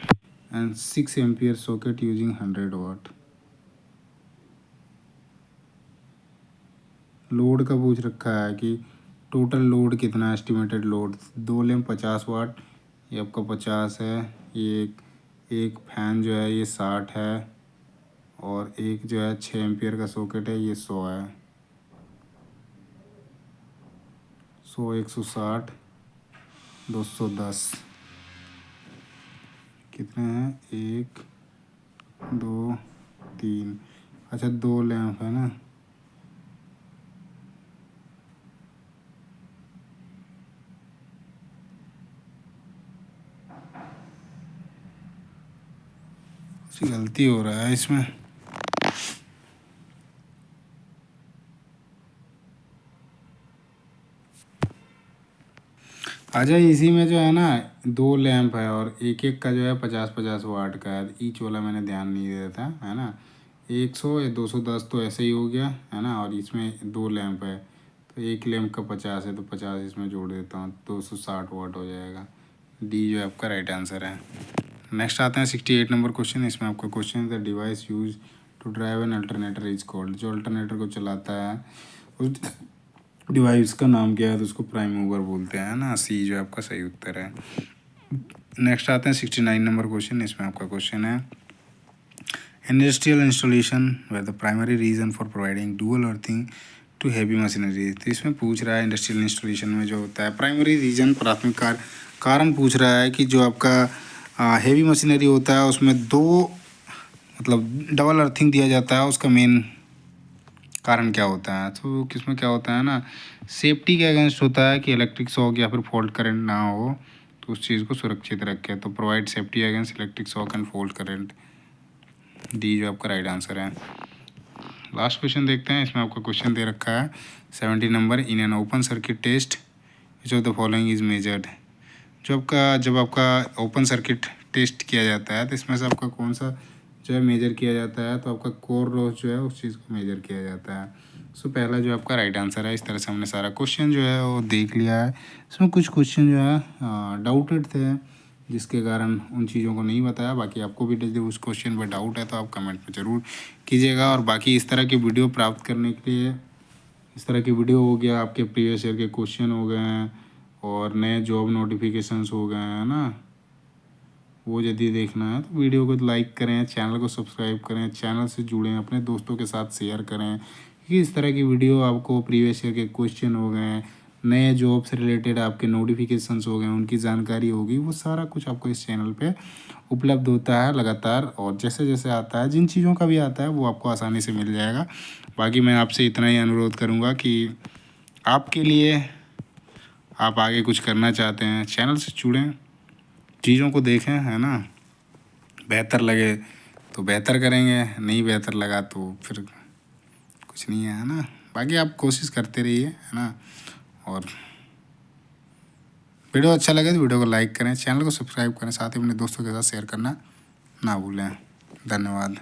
and 6 ampere socket using 100 watt. Load का पूछ रखा है कि टोटल लोड कितना, एस्टिमेटेड लोड 2 लैम्प 50 वाट, ये आपका 50 है। ये एक फैन जो है ये 60 है, और एक जो है 6 एम्पियर का सॉकेट है ये 100 है। 100 160 210 कितने हैं, 1 2 3, अच्छा 2 लैम्प है ना। गलती हो रहा है इसमें। अच्छा इसी में जो है ना 2 लैंप है और एक एक का जो है 50-50 वाट का है। ईच वाला मैंने ध्यान नहीं दिया था, है ना। 100 या 210 तो ऐसे ही हो गया, है ना। और इसमें 2 लैंप है तो एक लैंप का 50 है तो 50 इसमें जोड़ देता हूँ, 260 वाट हो जाएगा। डी जो है आपका राइट आंसर है। नेक्स्ट आते हैं 68 नंबर क्वेश्चन। इसमें आपका क्वेश्चन है the device use to drive an alternator is called. जो अल्टरनेटर को चलाता है उस डिवाइस का नाम क्या है, तो उसको प्राइम मूवर बोलते हैं ना। सी जो आपका सही उत्तर है। नेक्स्ट आते हैं 69 नंबर क्वेश्चन। इसमें आपका क्वेश्चन है industrial installation way the primary reason for providing dual earthing to heavy machinery. तो इसमें पूछ रहा है इंडस्ट्रियल इंस्टॉलेशन में जो होता है प्राइमरी रीज़न, प्राथमिक कारण पूछ रहा है कि जो आपका हैवी मशीनरी होता है उसमें 2 मतलब डबल अर्थिंग दिया जाता है, उसका मेन कारण क्या होता है। तो किसमें क्या होता है ना, सेफ्टी के अगेंस्ट होता है कि इलेक्ट्रिक शॉक या फिर फॉल्ट करंट ना हो, तो उस चीज़ को सुरक्षित रखे। तो provide safety against electric shock and fault current. D जो आपका राइट आंसर है। लास्ट क्वेश्चन देखते हैं। इसमें आपका क्वेश्चन दे रखा है 70 number in an open circuit test which of the following is measured. जब आपका ओपन सर्किट टेस्ट किया जाता है तो इसमें से आपका कौन सा जो है मेजर किया जाता है, तो आपका कोर लॉस जो है उस चीज़ को मेजर किया जाता है। सो पहला जो आपका राइट आंसर है। इस तरह से हमने सारा क्वेश्चन जो है वो देख लिया है। इसमें कुछ क्वेश्चन जो है डाउटेड थे जिसके कारण उन चीज़ों को नहीं बताया। बाकी आपको भी यदि उस क्वेश्चन पर डाउट है तो आप कमेंट में ज़रूर कीजिएगा। और बाकी इस तरह की वीडियो प्राप्त करने के लिए, इस तरह की वीडियो हो गया, आपके प्रीवियस ईयर के क्वेश्चन हो गए हैं और नए जॉब नोटिफिकेशंस हो गए हैं ना, वो यदि देखना है तो वीडियो को लाइक करें, चैनल को सब्सक्राइब करें, चैनल से जुड़ें, अपने दोस्तों के साथ शेयर करें कि इस तरह की वीडियो आपको प्रीवियस ईयर के क्वेश्चन हो गए, नए जॉब से रिलेटेड आपके नोटिफिकेशंस हो गए, उनकी जानकारी होगी, वो सारा कुछ आपको इस चैनल पे उपलब्ध होता है लगातार। और जैसे जैसे आता है, जिन चीज़ों का भी आता है वो आपको आसानी से मिल जाएगा। बाकी मैं आपसे इतना ही अनुरोध करूँगा कि आपके लिए, आप आगे कुछ करना चाहते हैं, चैनल से जुड़ें, चीज़ों को देखें, है ना। बेहतर लगे तो बेहतर करेंगे, नहीं बेहतर लगा तो फिर कुछ नहीं है ना। बाकी आप कोशिश करते रहिए, है ना। और वीडियो अच्छा लगे तो वीडियो को लाइक करें, चैनल को सब्सक्राइब करें, साथ ही अपने दोस्तों के साथ शेयर करना ना भूलें। धन्यवाद।